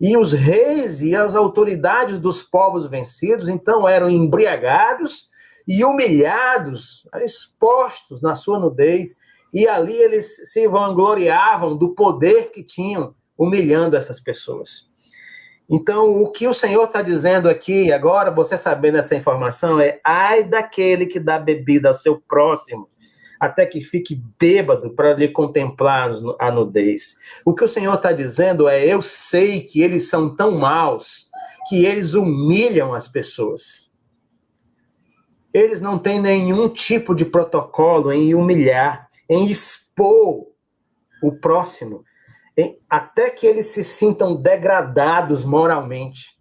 E os reis e as autoridades dos povos vencidos, então, eram embriagados e humilhados, expostos na sua nudez, e ali eles se vangloriavam do poder que tinham, humilhando essas pessoas. Então, o que o Senhor está dizendo aqui, agora, você sabendo essa informação, ai daquele que dá bebida ao seu próximo, até que fique bêbado para lhe contemplar a nudez. O que o Senhor está dizendo eu sei que eles são tão maus, que eles humilham as pessoas. Eles não têm nenhum tipo de protocolo em humilhar, em expor o próximo, até que eles se sintam degradados moralmente.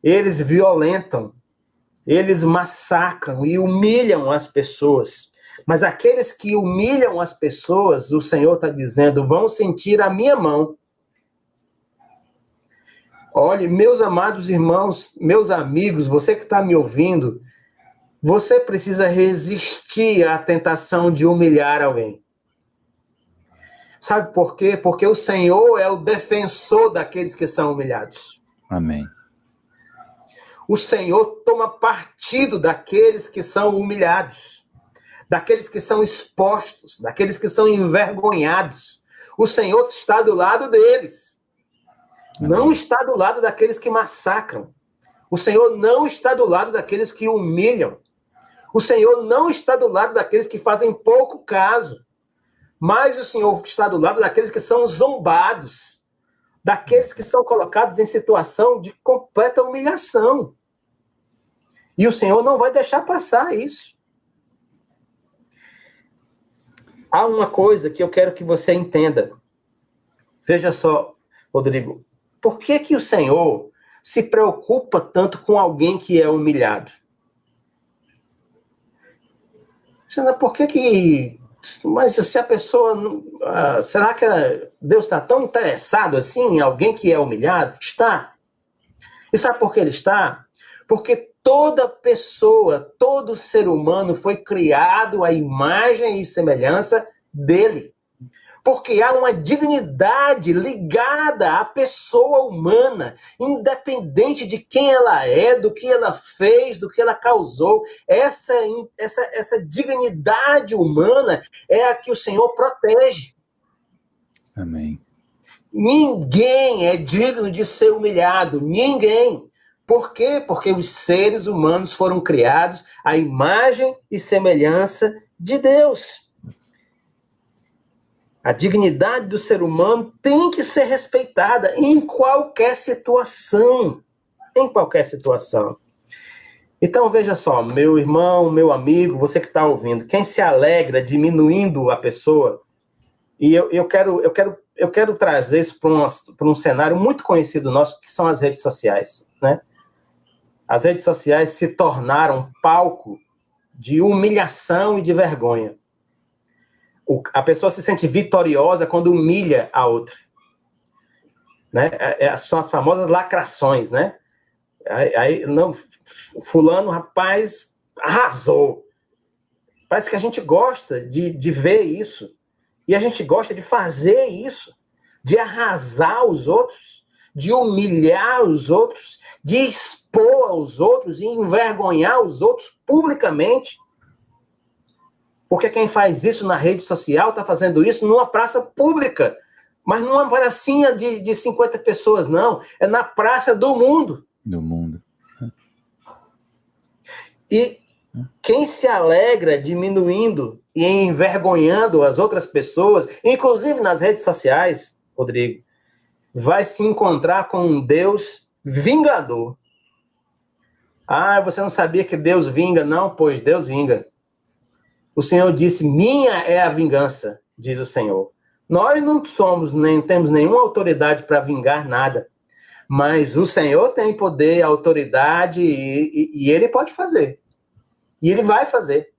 Eles violentam, eles massacram e humilham as pessoas. Mas aqueles que humilham as pessoas, o Senhor está dizendo, vão sentir a minha mão. Olhe, meus amados irmãos, meus amigos, você que está me ouvindo, você precisa resistir à tentação de humilhar alguém. Sabe por quê? Porque o Senhor é o defensor daqueles que são humilhados. Amém. O Senhor toma partido daqueles que são humilhados, daqueles que são expostos, daqueles que são envergonhados. O Senhor está do lado deles. Amém. Não está do lado daqueles que massacram. O Senhor não está do lado daqueles que humilham. O Senhor não está do lado daqueles que fazem pouco caso. Mas o Senhor está do lado daqueles que são zombados, daqueles que são colocados em situação de completa humilhação. E o Senhor não vai deixar passar isso. Há uma coisa que eu quero que você entenda. Veja só, Rodrigo, por que que o Senhor se preocupa tanto com alguém que é humilhado? Por que... Mas se a pessoa... será que Deus está tão interessado assim em alguém que é humilhado? Está. E sabe por que ele está? Porque toda pessoa, todo ser humano foi criado à imagem e semelhança dele. Porque há uma dignidade ligada à pessoa humana, independente de quem ela é, do que ela fez, do que ela causou. Essa dignidade humana é a que o Senhor protege. Amém. Ninguém é digno de ser humilhado, ninguém. Por quê? Porque os seres humanos foram criados à imagem e semelhança de Deus. A dignidade do ser humano tem que ser respeitada em qualquer situação. Em qualquer situação. Então, veja só, meu irmão, meu amigo, você que está ouvindo, quem se alegra diminuindo a pessoa, e eu quero trazer isso para um cenário muito conhecido nosso, que são as redes sociais, né? As redes sociais se tornaram palco de humilhação e de vergonha. A pessoa se sente vitoriosa quando humilha a outra. Né? São as famosas lacrações, né? Aí, não, fulano, rapaz, arrasou. Parece que a gente gosta de ver isso. E a gente gosta de fazer isso. de arrasar os outros, de humilhar os outros, de expor aos outros e envergonhar os outros publicamente. Porque quem faz isso na rede social está fazendo isso numa praça pública, mas numa pracinha de 50 pessoas, não. É na praça do mundo. Do mundo. E quem se alegra diminuindo e envergonhando as outras pessoas, inclusive nas redes sociais, Rodrigo, vai se encontrar com um Deus vingador. Ah, você não sabia que Deus vinga? Não, pois Deus vinga. O Senhor disse, minha é a vingança, diz o Senhor. Nós não somos, nem temos nenhuma autoridade para vingar nada, mas o Senhor tem poder, autoridade e Ele pode fazer. E Ele vai fazer.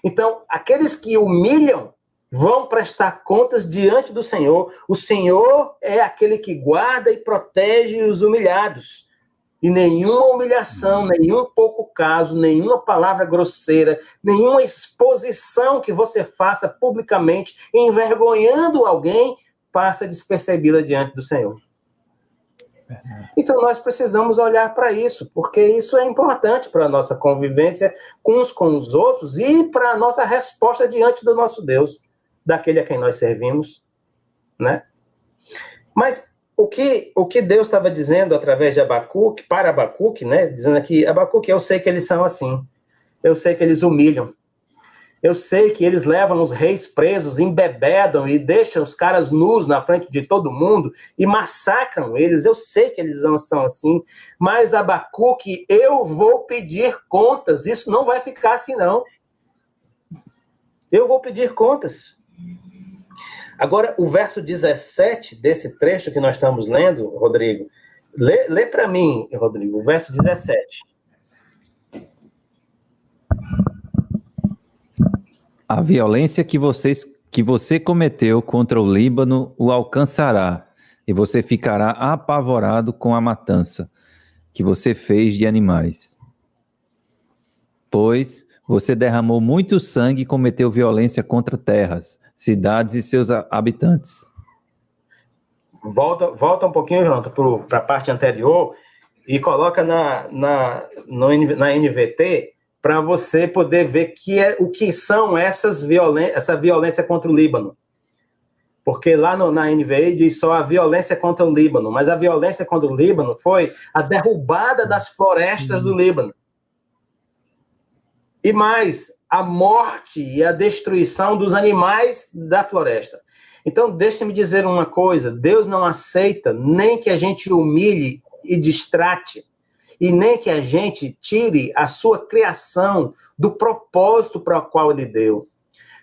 Então, aqueles que humilham vão prestar contas diante do Senhor. O Senhor é aquele que guarda e protege os humilhados. E nenhuma humilhação, nenhum pouco caso, nenhuma palavra grosseira, nenhuma exposição que você faça publicamente, envergonhando alguém, passa despercebida diante do Senhor. Então nós precisamos olhar para isso, porque isso é importante para a nossa convivência uns com os outros e para a nossa resposta diante do nosso Deus, daquele a quem nós servimos, né? Mas o que Deus estava dizendo através de Abacuque, para Abacuque, né? Dizendo aqui, Abacuque, eu sei que eles são assim, eu sei que eles humilham, eu sei que eles levam os reis presos, embebedam e deixam os caras nus na frente de todo mundo e massacram eles. Eu sei que eles não são assim, mas Abacuque, eu vou pedir contas. Isso não vai ficar assim, não. Eu vou pedir contas. Agora, o verso 17 desse trecho que nós estamos lendo, Rodrigo, lê para mim, Rodrigo, o verso 17. A violência que você cometeu contra o Líbano o alcançará, e você ficará apavorado com a matança que você fez de animais. Pois você derramou muito sangue e cometeu violência contra terras, cidades e seus habitantes. Volta um pouquinho, Jonathan, para a parte anterior e coloca na NVT, para você poder ver o que são essa violência contra o Líbano. Porque lá na NVI diz só a violência contra o Líbano, mas a violência contra o Líbano foi a derrubada das florestas do Líbano. E mais, a morte e a destruição dos animais da floresta. Então, deixa-me dizer uma coisa, Deus não aceita nem que a gente humilhe e distrate, e nem que a gente tire a sua criação do propósito para o qual ele deu.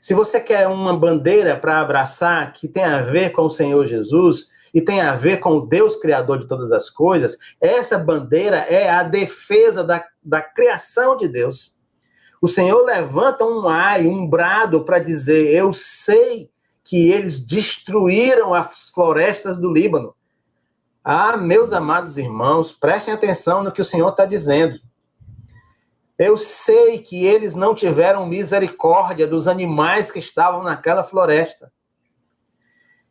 Se você quer uma bandeira para abraçar que tem a ver com o Senhor Jesus e tem a ver com o Deus Criador de todas as coisas, essa bandeira é a defesa da criação de Deus. O Senhor levanta um ai, um brado para dizer, eu sei que eles destruíram as florestas do Líbano. Ah, meus amados irmãos, prestem atenção no que o Senhor está dizendo. Eu sei que eles não tiveram misericórdia dos animais que estavam naquela floresta.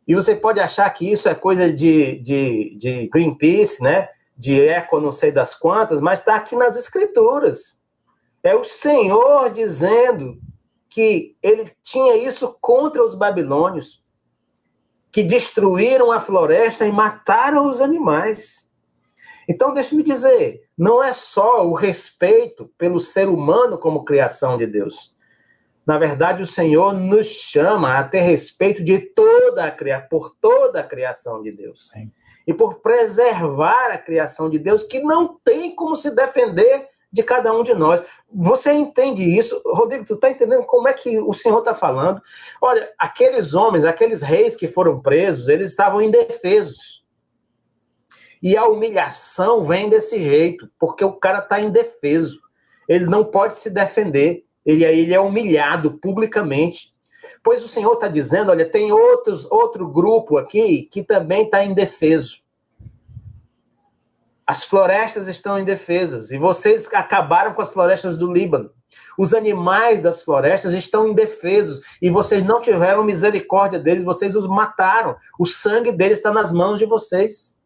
E você pode achar que isso é coisa de Greenpeace, né? De eco não sei das quantas, mas está aqui nas Escrituras. É o Senhor dizendo que ele tinha isso contra os babilônios, que destruíram a floresta e mataram os animais. Então, deixa-me dizer, não é só o respeito pelo ser humano como criação de Deus. Na verdade, o Senhor nos chama a ter respeito por toda a criação de Deus. Sim. E por preservar a criação de Deus, que não tem como se defender de cada um de nós. Você entende isso? Rodrigo, tu está entendendo como é que o Senhor está falando? Olha, aqueles homens, aqueles reis que foram presos, eles estavam indefesos. E a humilhação vem desse jeito, porque o cara está indefeso. Ele não pode se defender. Ele é humilhado publicamente. Pois o Senhor está dizendo, olha, tem outro grupo aqui que também está indefeso. As florestas estão indefesas. E vocês acabaram com as florestas do Líbano. Os animais das florestas estão indefesos e vocês não tiveram misericórdia deles, vocês os mataram. O sangue deles está nas mãos de vocês.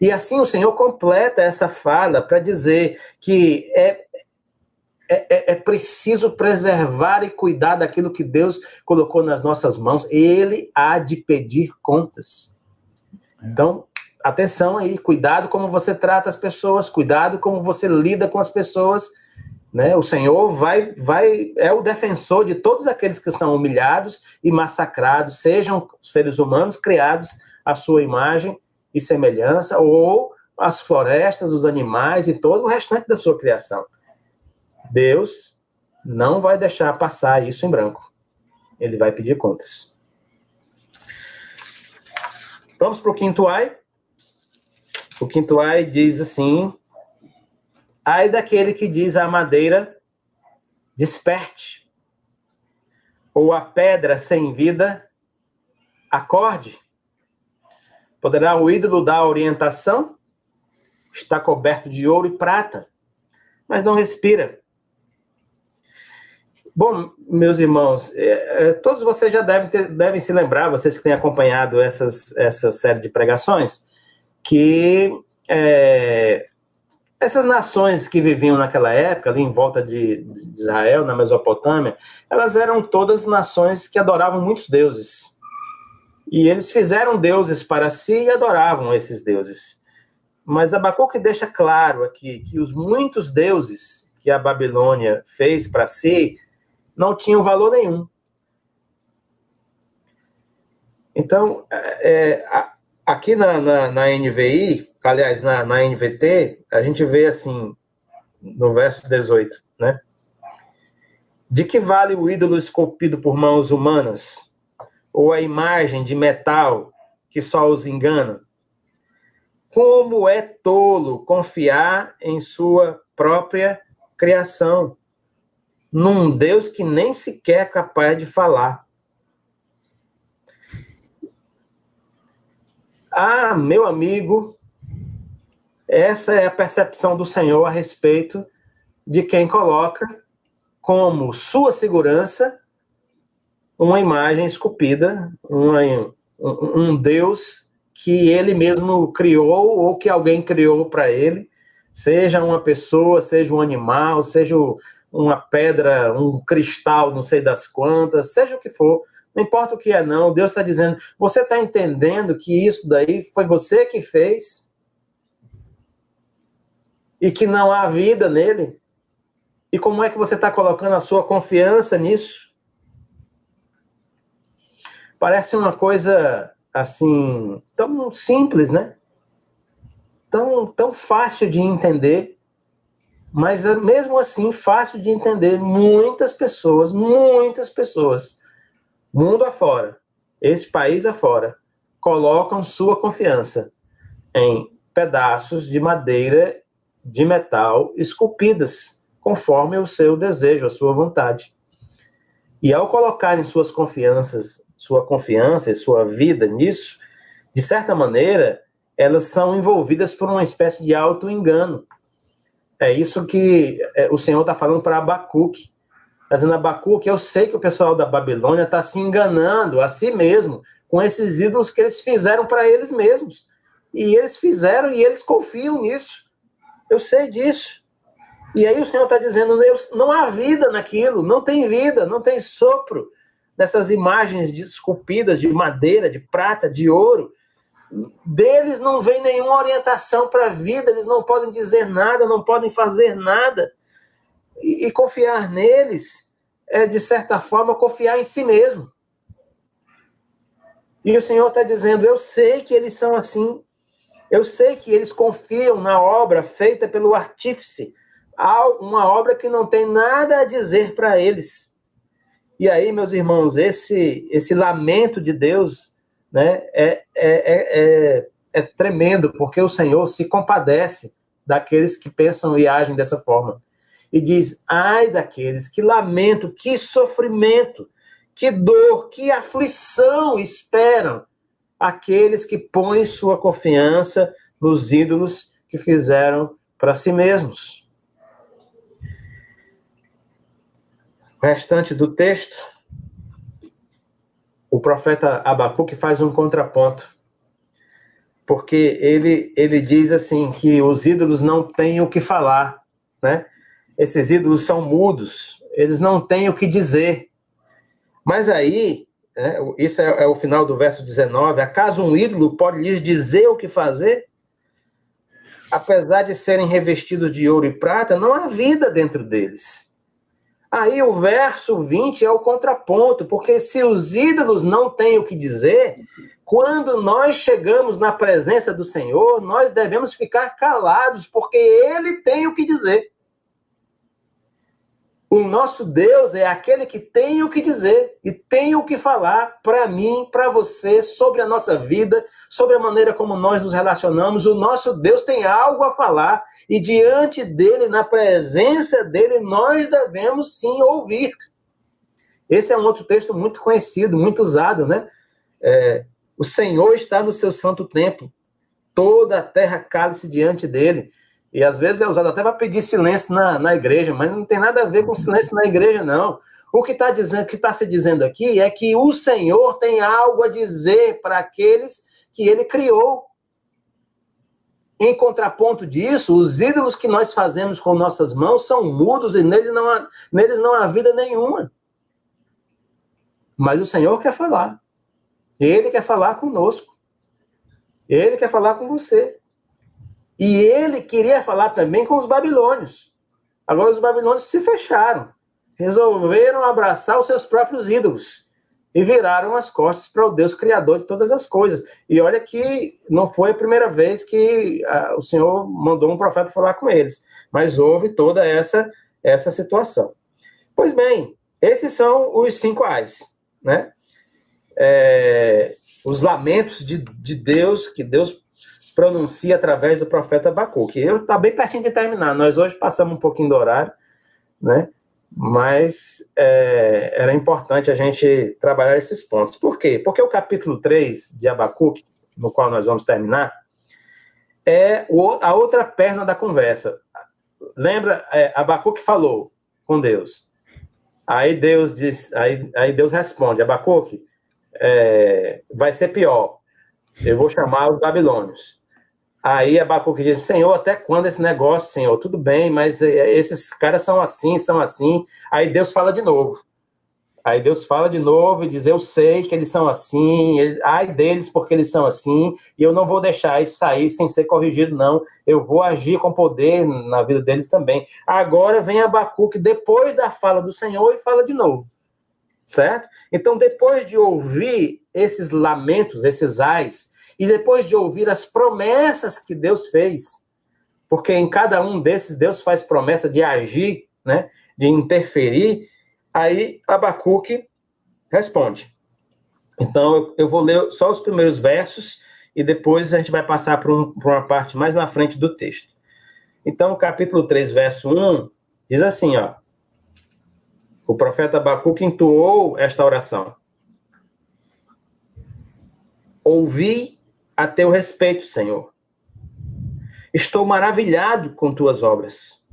E assim o Senhor completa essa fala para dizer que é preciso preservar e cuidar daquilo que Deus colocou nas nossas mãos. Ele há de pedir contas. Então, atenção aí, cuidado como você trata as pessoas, cuidado como você lida com as pessoas, né? O Senhor é o defensor de todos aqueles que são humilhados e massacrados, sejam seres humanos criados à sua imagem e semelhança, ou as florestas, os animais e todo o restante da sua criação. Deus não vai deixar passar isso em branco. Ele vai pedir contas. Vamos para o quinto ai. O quinto ai diz assim: ai daquele que diz à madeira, desperte, ou a pedra sem vida, acorde. Poderá o ídolo dar orientação? Está coberto de ouro e prata, mas não respira. Bom, meus irmãos, todos vocês já devem se lembrar, vocês que têm acompanhado essa série de pregações, que essas nações que viviam naquela época, ali em volta de Israel, na Mesopotâmia, elas eram todas nações que adoravam muitos deuses. E eles fizeram deuses para si e adoravam esses deuses. Mas Abacuque deixa claro aqui que os muitos deuses que a Babilônia fez para si não tinham valor nenhum. Então, aqui na NVI, aliás, na NVT, a gente vê assim, no verso 18, né? De que vale o ídolo esculpido por mãos humanas? Ou a imagem de metal que só os engana? Como é tolo confiar em sua própria criação, num Deus que nem sequer é capaz de falar. Ah, meu amigo, essa é a percepção do Senhor a respeito de quem coloca como sua segurança uma imagem esculpida, um Deus que ele mesmo criou ou que alguém criou para ele, seja uma pessoa, seja um animal, seja uma pedra, um cristal, não sei das quantas, seja o que for, não importa o que é não, Deus está dizendo, você está entendendo que isso daí foi você que fez e que não há vida nele? E como é que você está colocando a sua confiança nisso? Parece uma coisa, assim, tão simples, né? Tão fácil de entender, mas mesmo assim fácil de entender. Muitas pessoas, mundo afora, esse país afora, colocam sua confiança em pedaços de madeira, de metal, esculpidas, conforme o seu desejo, a sua vontade. E ao colocarem sua confiança e sua vida nisso, de certa maneira, elas são envolvidas por uma espécie de auto-engano. É isso que o Senhor está falando para Abacuque. Está dizendo, Abacuque, eu sei que o pessoal da Babilônia está se enganando a si mesmo com esses ídolos que eles fizeram para eles mesmos. E eles fizeram e eles confiam nisso. Eu sei disso. E aí o Senhor está dizendo, não há vida naquilo, não tem vida, não tem sopro nessas imagens esculpidas de madeira, de prata, de ouro. Deles não vem nenhuma orientação para a vida, eles não podem dizer nada, não podem fazer nada. E confiar neles é, de certa forma, confiar em si mesmo. E o Senhor está dizendo, eu sei que eles são assim, eu sei que eles confiam na obra feita pelo artífice, uma obra que não tem nada a dizer para eles. E aí, meus irmãos, esse lamento de Deus, né, é tremendo, porque o Senhor se compadece daqueles que pensam e agem dessa forma. E diz, ai daqueles, que lamento, que sofrimento, que dor, que aflição esperam aqueles que põem sua confiança nos ídolos que fizeram para si mesmos. O restante do texto, o profeta Abacuque faz um contraponto, porque ele diz assim, que os ídolos não têm o que falar, né? Esses ídolos são mudos, eles não têm o que dizer. Mas aí, né, isso é o final do verso 19, acaso um ídolo pode lhes dizer o que fazer? Apesar de serem revestidos de ouro e prata, não há vida dentro deles. Aí o verso 20 é o contraponto, porque se os ídolos não têm o que dizer, quando nós chegamos na presença do Senhor, nós devemos ficar calados, porque Ele tem o que dizer. O nosso Deus é aquele que tem o que dizer e tem o que falar para mim, para você, sobre a nossa vida, sobre a maneira como nós nos relacionamos. O nosso Deus tem algo a falar e diante dele, na presença dele, nós devemos sim ouvir. Esse é um outro texto muito conhecido, muito usado, né? O Senhor está no seu santo templo, toda a terra cala-se diante dele. E às vezes é usado até para pedir silêncio na igreja, mas não tem nada a ver com silêncio na igreja, não. O que está se dizendo aqui é que o Senhor tem algo a dizer para aqueles que ele criou. Em contraponto disso, os ídolos que nós fazemos com nossas mãos são mudos e neles não há vida nenhuma. Mas o Senhor quer falar. Ele quer falar conosco. Ele quer falar com você. E ele queria falar também com os babilônios. Agora os babilônios se fecharam. Resolveram abraçar os seus próprios ídolos. E viraram as costas para o Deus Criador de todas as coisas. E olha que não foi a primeira vez que o Senhor mandou um profeta falar com eles. Mas houve toda essa situação. Pois bem, esses são os 5 ais, né? Os lamentos de Deus, que Deus pronuncia através do profeta Abacuque. Está bem pertinho de terminar. Nós hoje passamos um pouquinho do horário, né? Mas era importante a gente trabalhar esses pontos. Por quê? Porque o capítulo 3 de Abacuque, no qual nós vamos terminar, é a outra perna da conversa. Lembra? Abacuque falou com Deus. Aí Deus responde, Abacuque, vai ser pior. Eu vou chamar os babilônios. Aí Abacuque diz, Senhor, até quando esse negócio, Senhor? Tudo bem, mas esses caras são assim. Aí Deus fala de novo. E diz, eu sei que eles são assim, ai deles porque eles são assim, e eu não vou deixar isso sair sem ser corrigido, não. Eu vou agir com poder na vida deles também. Agora vem Abacuque, depois da fala do Senhor, e fala de novo. Certo? Então, depois de ouvir esses lamentos, esses ais, e depois de ouvir as promessas que Deus fez, porque em cada um desses Deus faz promessa de agir, né, de interferir, aí Abacuque responde. Então eu vou ler só os primeiros versos e depois a gente vai passar para uma parte mais na frente do texto. Então, capítulo 3, verso 1, diz assim, ó, o profeta Abacuque entoou esta oração. Ouvi a teu respeito, Senhor. Estou maravilhado com tuas obras.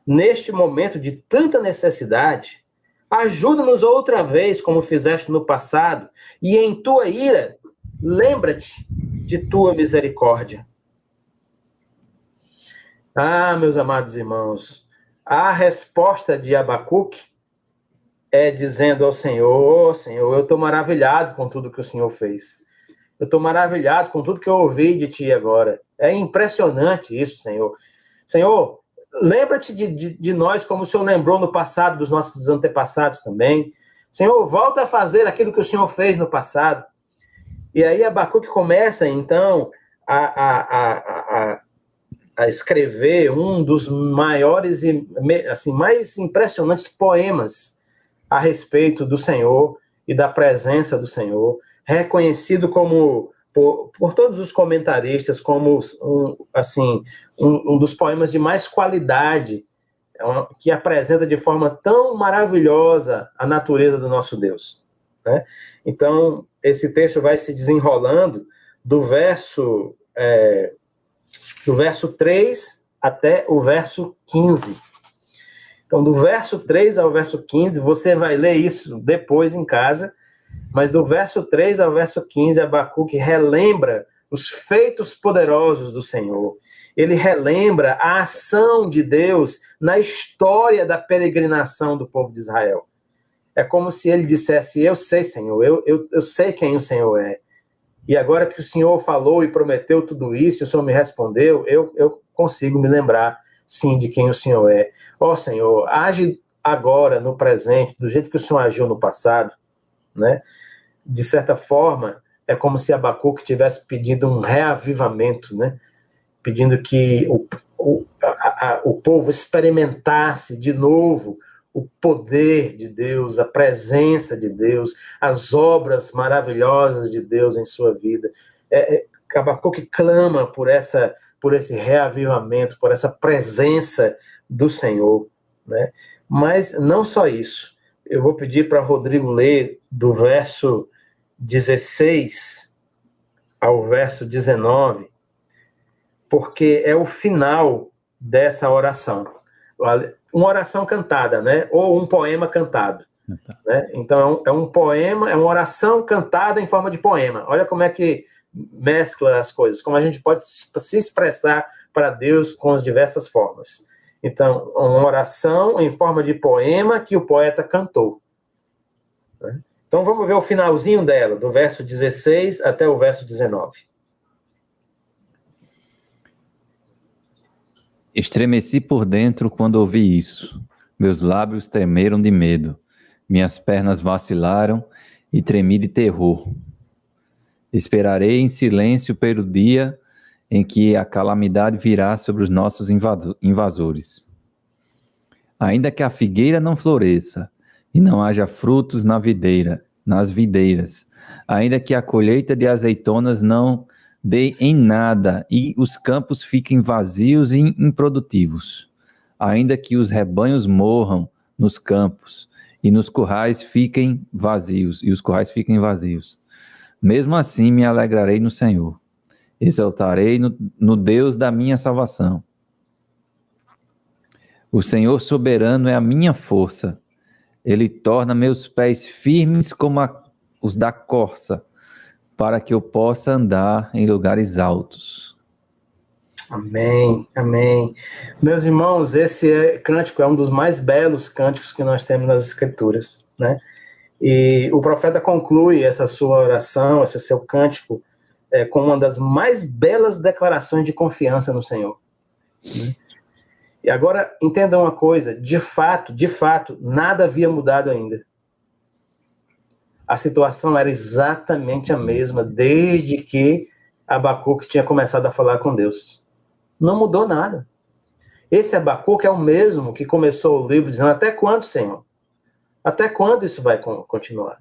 Neste momento de tanta necessidade, ajuda-nos outra vez, como fizeste no passado, e em tua ira, lembra-te de tua misericórdia. Ah, meus amados irmãos, a resposta de Abacuque é dizendo ao Senhor, Senhor, eu estou maravilhado com tudo que o Senhor fez. Eu estou maravilhado com tudo que eu ouvi de ti agora. É impressionante isso, Senhor. Senhor, lembra-te de nós como o Senhor lembrou no passado, dos nossos antepassados também. Senhor, volta a fazer aquilo que o Senhor fez no passado. E aí Abacuque começa, então, a escrever um dos maiores e assim, mais impressionantes poemas a respeito do Senhor e da presença do Senhor, reconhecido como por todos os comentaristas como um dos poemas de mais qualidade, que apresenta de forma tão maravilhosa a natureza do nosso Deus, né? Então, esse texto vai se desenrolando do verso 3 até o verso 15. Então, do verso 3 ao verso 15, você vai ler isso depois em casa, mas do verso 3 ao verso 15, Abacuque relembra os feitos poderosos do Senhor. Ele relembra a ação de Deus na história da peregrinação do povo de Israel. É como se ele dissesse, eu sei, Senhor, eu sei quem o Senhor é. E agora que o Senhor falou e prometeu tudo isso, o Senhor me respondeu, eu consigo me lembrar, sim, de quem o Senhor é. Ó Senhor, age agora, no presente, do jeito que o Senhor agiu no passado, né? De certa forma, é como se Abacuque tivesse pedido um reavivamento, né? Pedindo que o povo experimentasse de novo o poder de Deus, a presença de Deus, as obras maravilhosas de Deus em sua vida. Abacuque clama por esse reavivamento, por essa presença do Senhor, né? Mas não só isso. Eu vou pedir para Rodrigo ler do verso 16 ao verso 19, porque é o final dessa oração. Uma oração cantada, né? Ou um poema cantado. Né? Então, é um poema, é uma oração cantada em forma de poema. Olha como é que mescla as coisas, como a gente pode se expressar para Deus com as diversas formas. Então, uma oração em forma de poema que o poeta cantou. Né? Então, vamos ver o finalzinho dela, do verso 16 até o verso 19. Estremeci por dentro quando ouvi isso. Meus lábios tremeram de medo. Minhas pernas vacilaram e tremi de terror. Esperarei em silêncio pelo dia em que a calamidade virá sobre os nossos invasores. Ainda que a figueira não floresça e não haja frutos nas videiras, ainda que a colheita de azeitonas não dê em nada e os campos fiquem vazios e improdutivos, ainda que os rebanhos morram nos campos e nos currais fiquem vazios, mesmo assim me alegrarei no Senhor, exaltarei no Deus da minha salvação. O Senhor soberano é a minha força, Ele torna meus pés firmes como os da corça, para que eu possa andar em lugares altos. Amém, amém. Meus irmãos, esse cântico é um dos mais belos cânticos que nós temos nas Escrituras, né? E o profeta conclui essa sua oração, esse seu cântico, com uma das mais belas declarações de confiança no Senhor. Né? E agora, entendam uma coisa, de fato, nada havia mudado ainda. A situação era exatamente a mesma desde que Abacuque tinha começado a falar com Deus. Não mudou nada. Esse Abacuque é o mesmo que começou o livro dizendo, até quando, Senhor? Até quando isso vai continuar?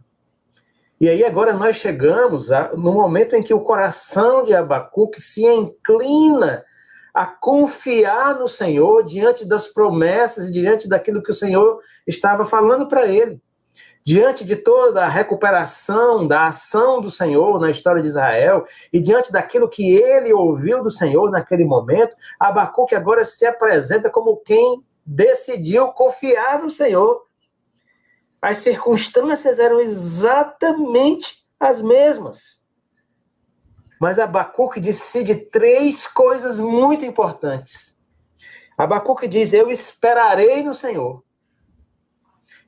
E aí agora nós chegamos no momento em que o coração de Abacuque se inclina a confiar no Senhor diante das promessas e diante daquilo que o Senhor estava falando para ele. Diante de toda a recuperação da ação do Senhor na história de Israel e diante daquilo que ele ouviu do Senhor naquele momento, Abacuque agora se apresenta como quem decidiu confiar no Senhor. As circunstâncias eram exatamente as mesmas. Mas Abacuque decide 3 coisas muito importantes. Abacuque diz, eu esperarei no Senhor.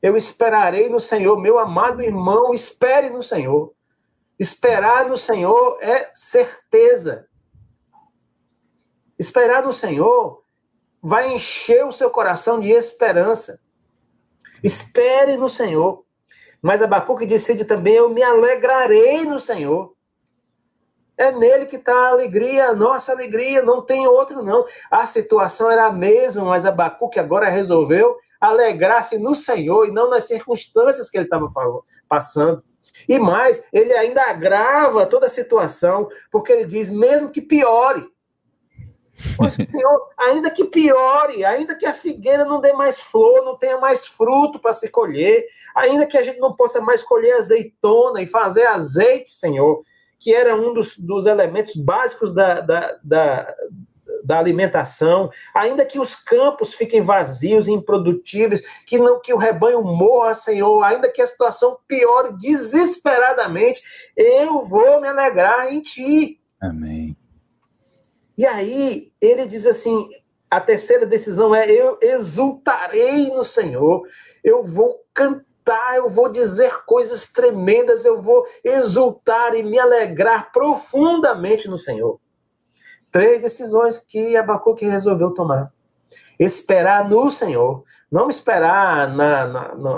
Eu esperarei no Senhor, meu amado irmão, espere no Senhor. Esperar no Senhor é certeza. Esperar no Senhor vai encher o seu coração de esperança. Espere no Senhor. Mas Abacuque decide também, eu me alegrarei no Senhor. É nele que está a alegria, a nossa alegria, não tem outro não. A situação era a mesma, mas Abacuque agora resolveu alegrar-se no Senhor e não nas circunstâncias que ele estava passando. E mais, ele ainda agrava toda a situação, porque ele diz, mesmo que piore, o Senhor, ainda que piore, ainda que a figueira não dê mais flor, não tenha mais fruto para se colher, ainda que a gente não possa mais colher azeitona e fazer azeite, Senhor, que era um dos elementos básicos da alimentação, ainda que os campos fiquem vazios e improdutíveis, que o rebanho morra, Senhor, ainda que a situação piore desesperadamente, eu vou me alegrar em Ti. Amém. E aí, ele diz assim, a terceira decisão é, eu exultarei no Senhor, eu vou cantar, eu vou dizer coisas tremendas, eu vou exultar e me alegrar profundamente no Senhor. 3 decisões que Abacuque resolveu tomar. Esperar no Senhor, não esperar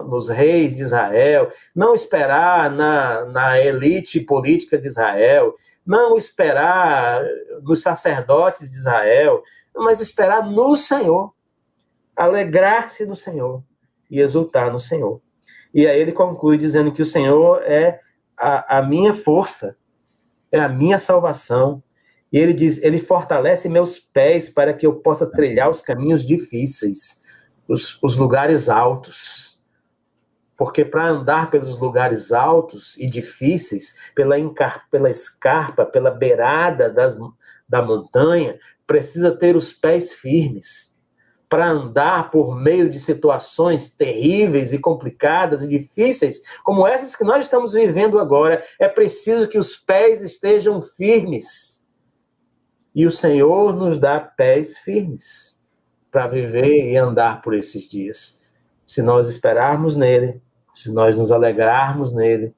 nos reis de Israel, não esperar na elite política de Israel, não esperar nos sacerdotes de Israel, mas esperar no Senhor, alegrar-se no Senhor e exultar no Senhor. E aí ele conclui dizendo que o Senhor é a minha força, é a minha salvação. E ele diz, ele fortalece meus pés para que eu possa trilhar os caminhos difíceis, os lugares altos. Porque para andar pelos lugares altos e difíceis, pela escarpa, pela beirada da montanha, precisa ter os pés firmes. Para andar por meio de situações terríveis e complicadas e difíceis, como essas que nós estamos vivendo agora, é preciso que os pés estejam firmes. E o Senhor nos dá pés firmes para viver e andar por esses dias. Se nós esperarmos nele, se nós nos alegrarmos nele,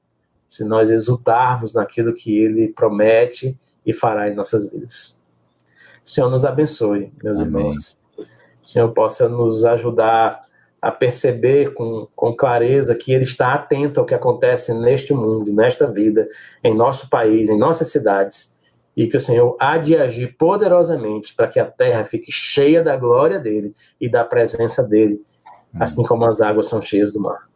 se nós exultarmos naquilo que ele promete e fará em nossas vidas. O Senhor nos abençoe, meus irmãos. O Senhor possa nos ajudar a perceber com clareza que ele está atento ao que acontece neste mundo, nesta vida, em nosso país, em nossas cidades, e que o Senhor há de agir poderosamente para que a terra fique cheia da glória dele e da presença dele, assim como as águas são cheias do mar.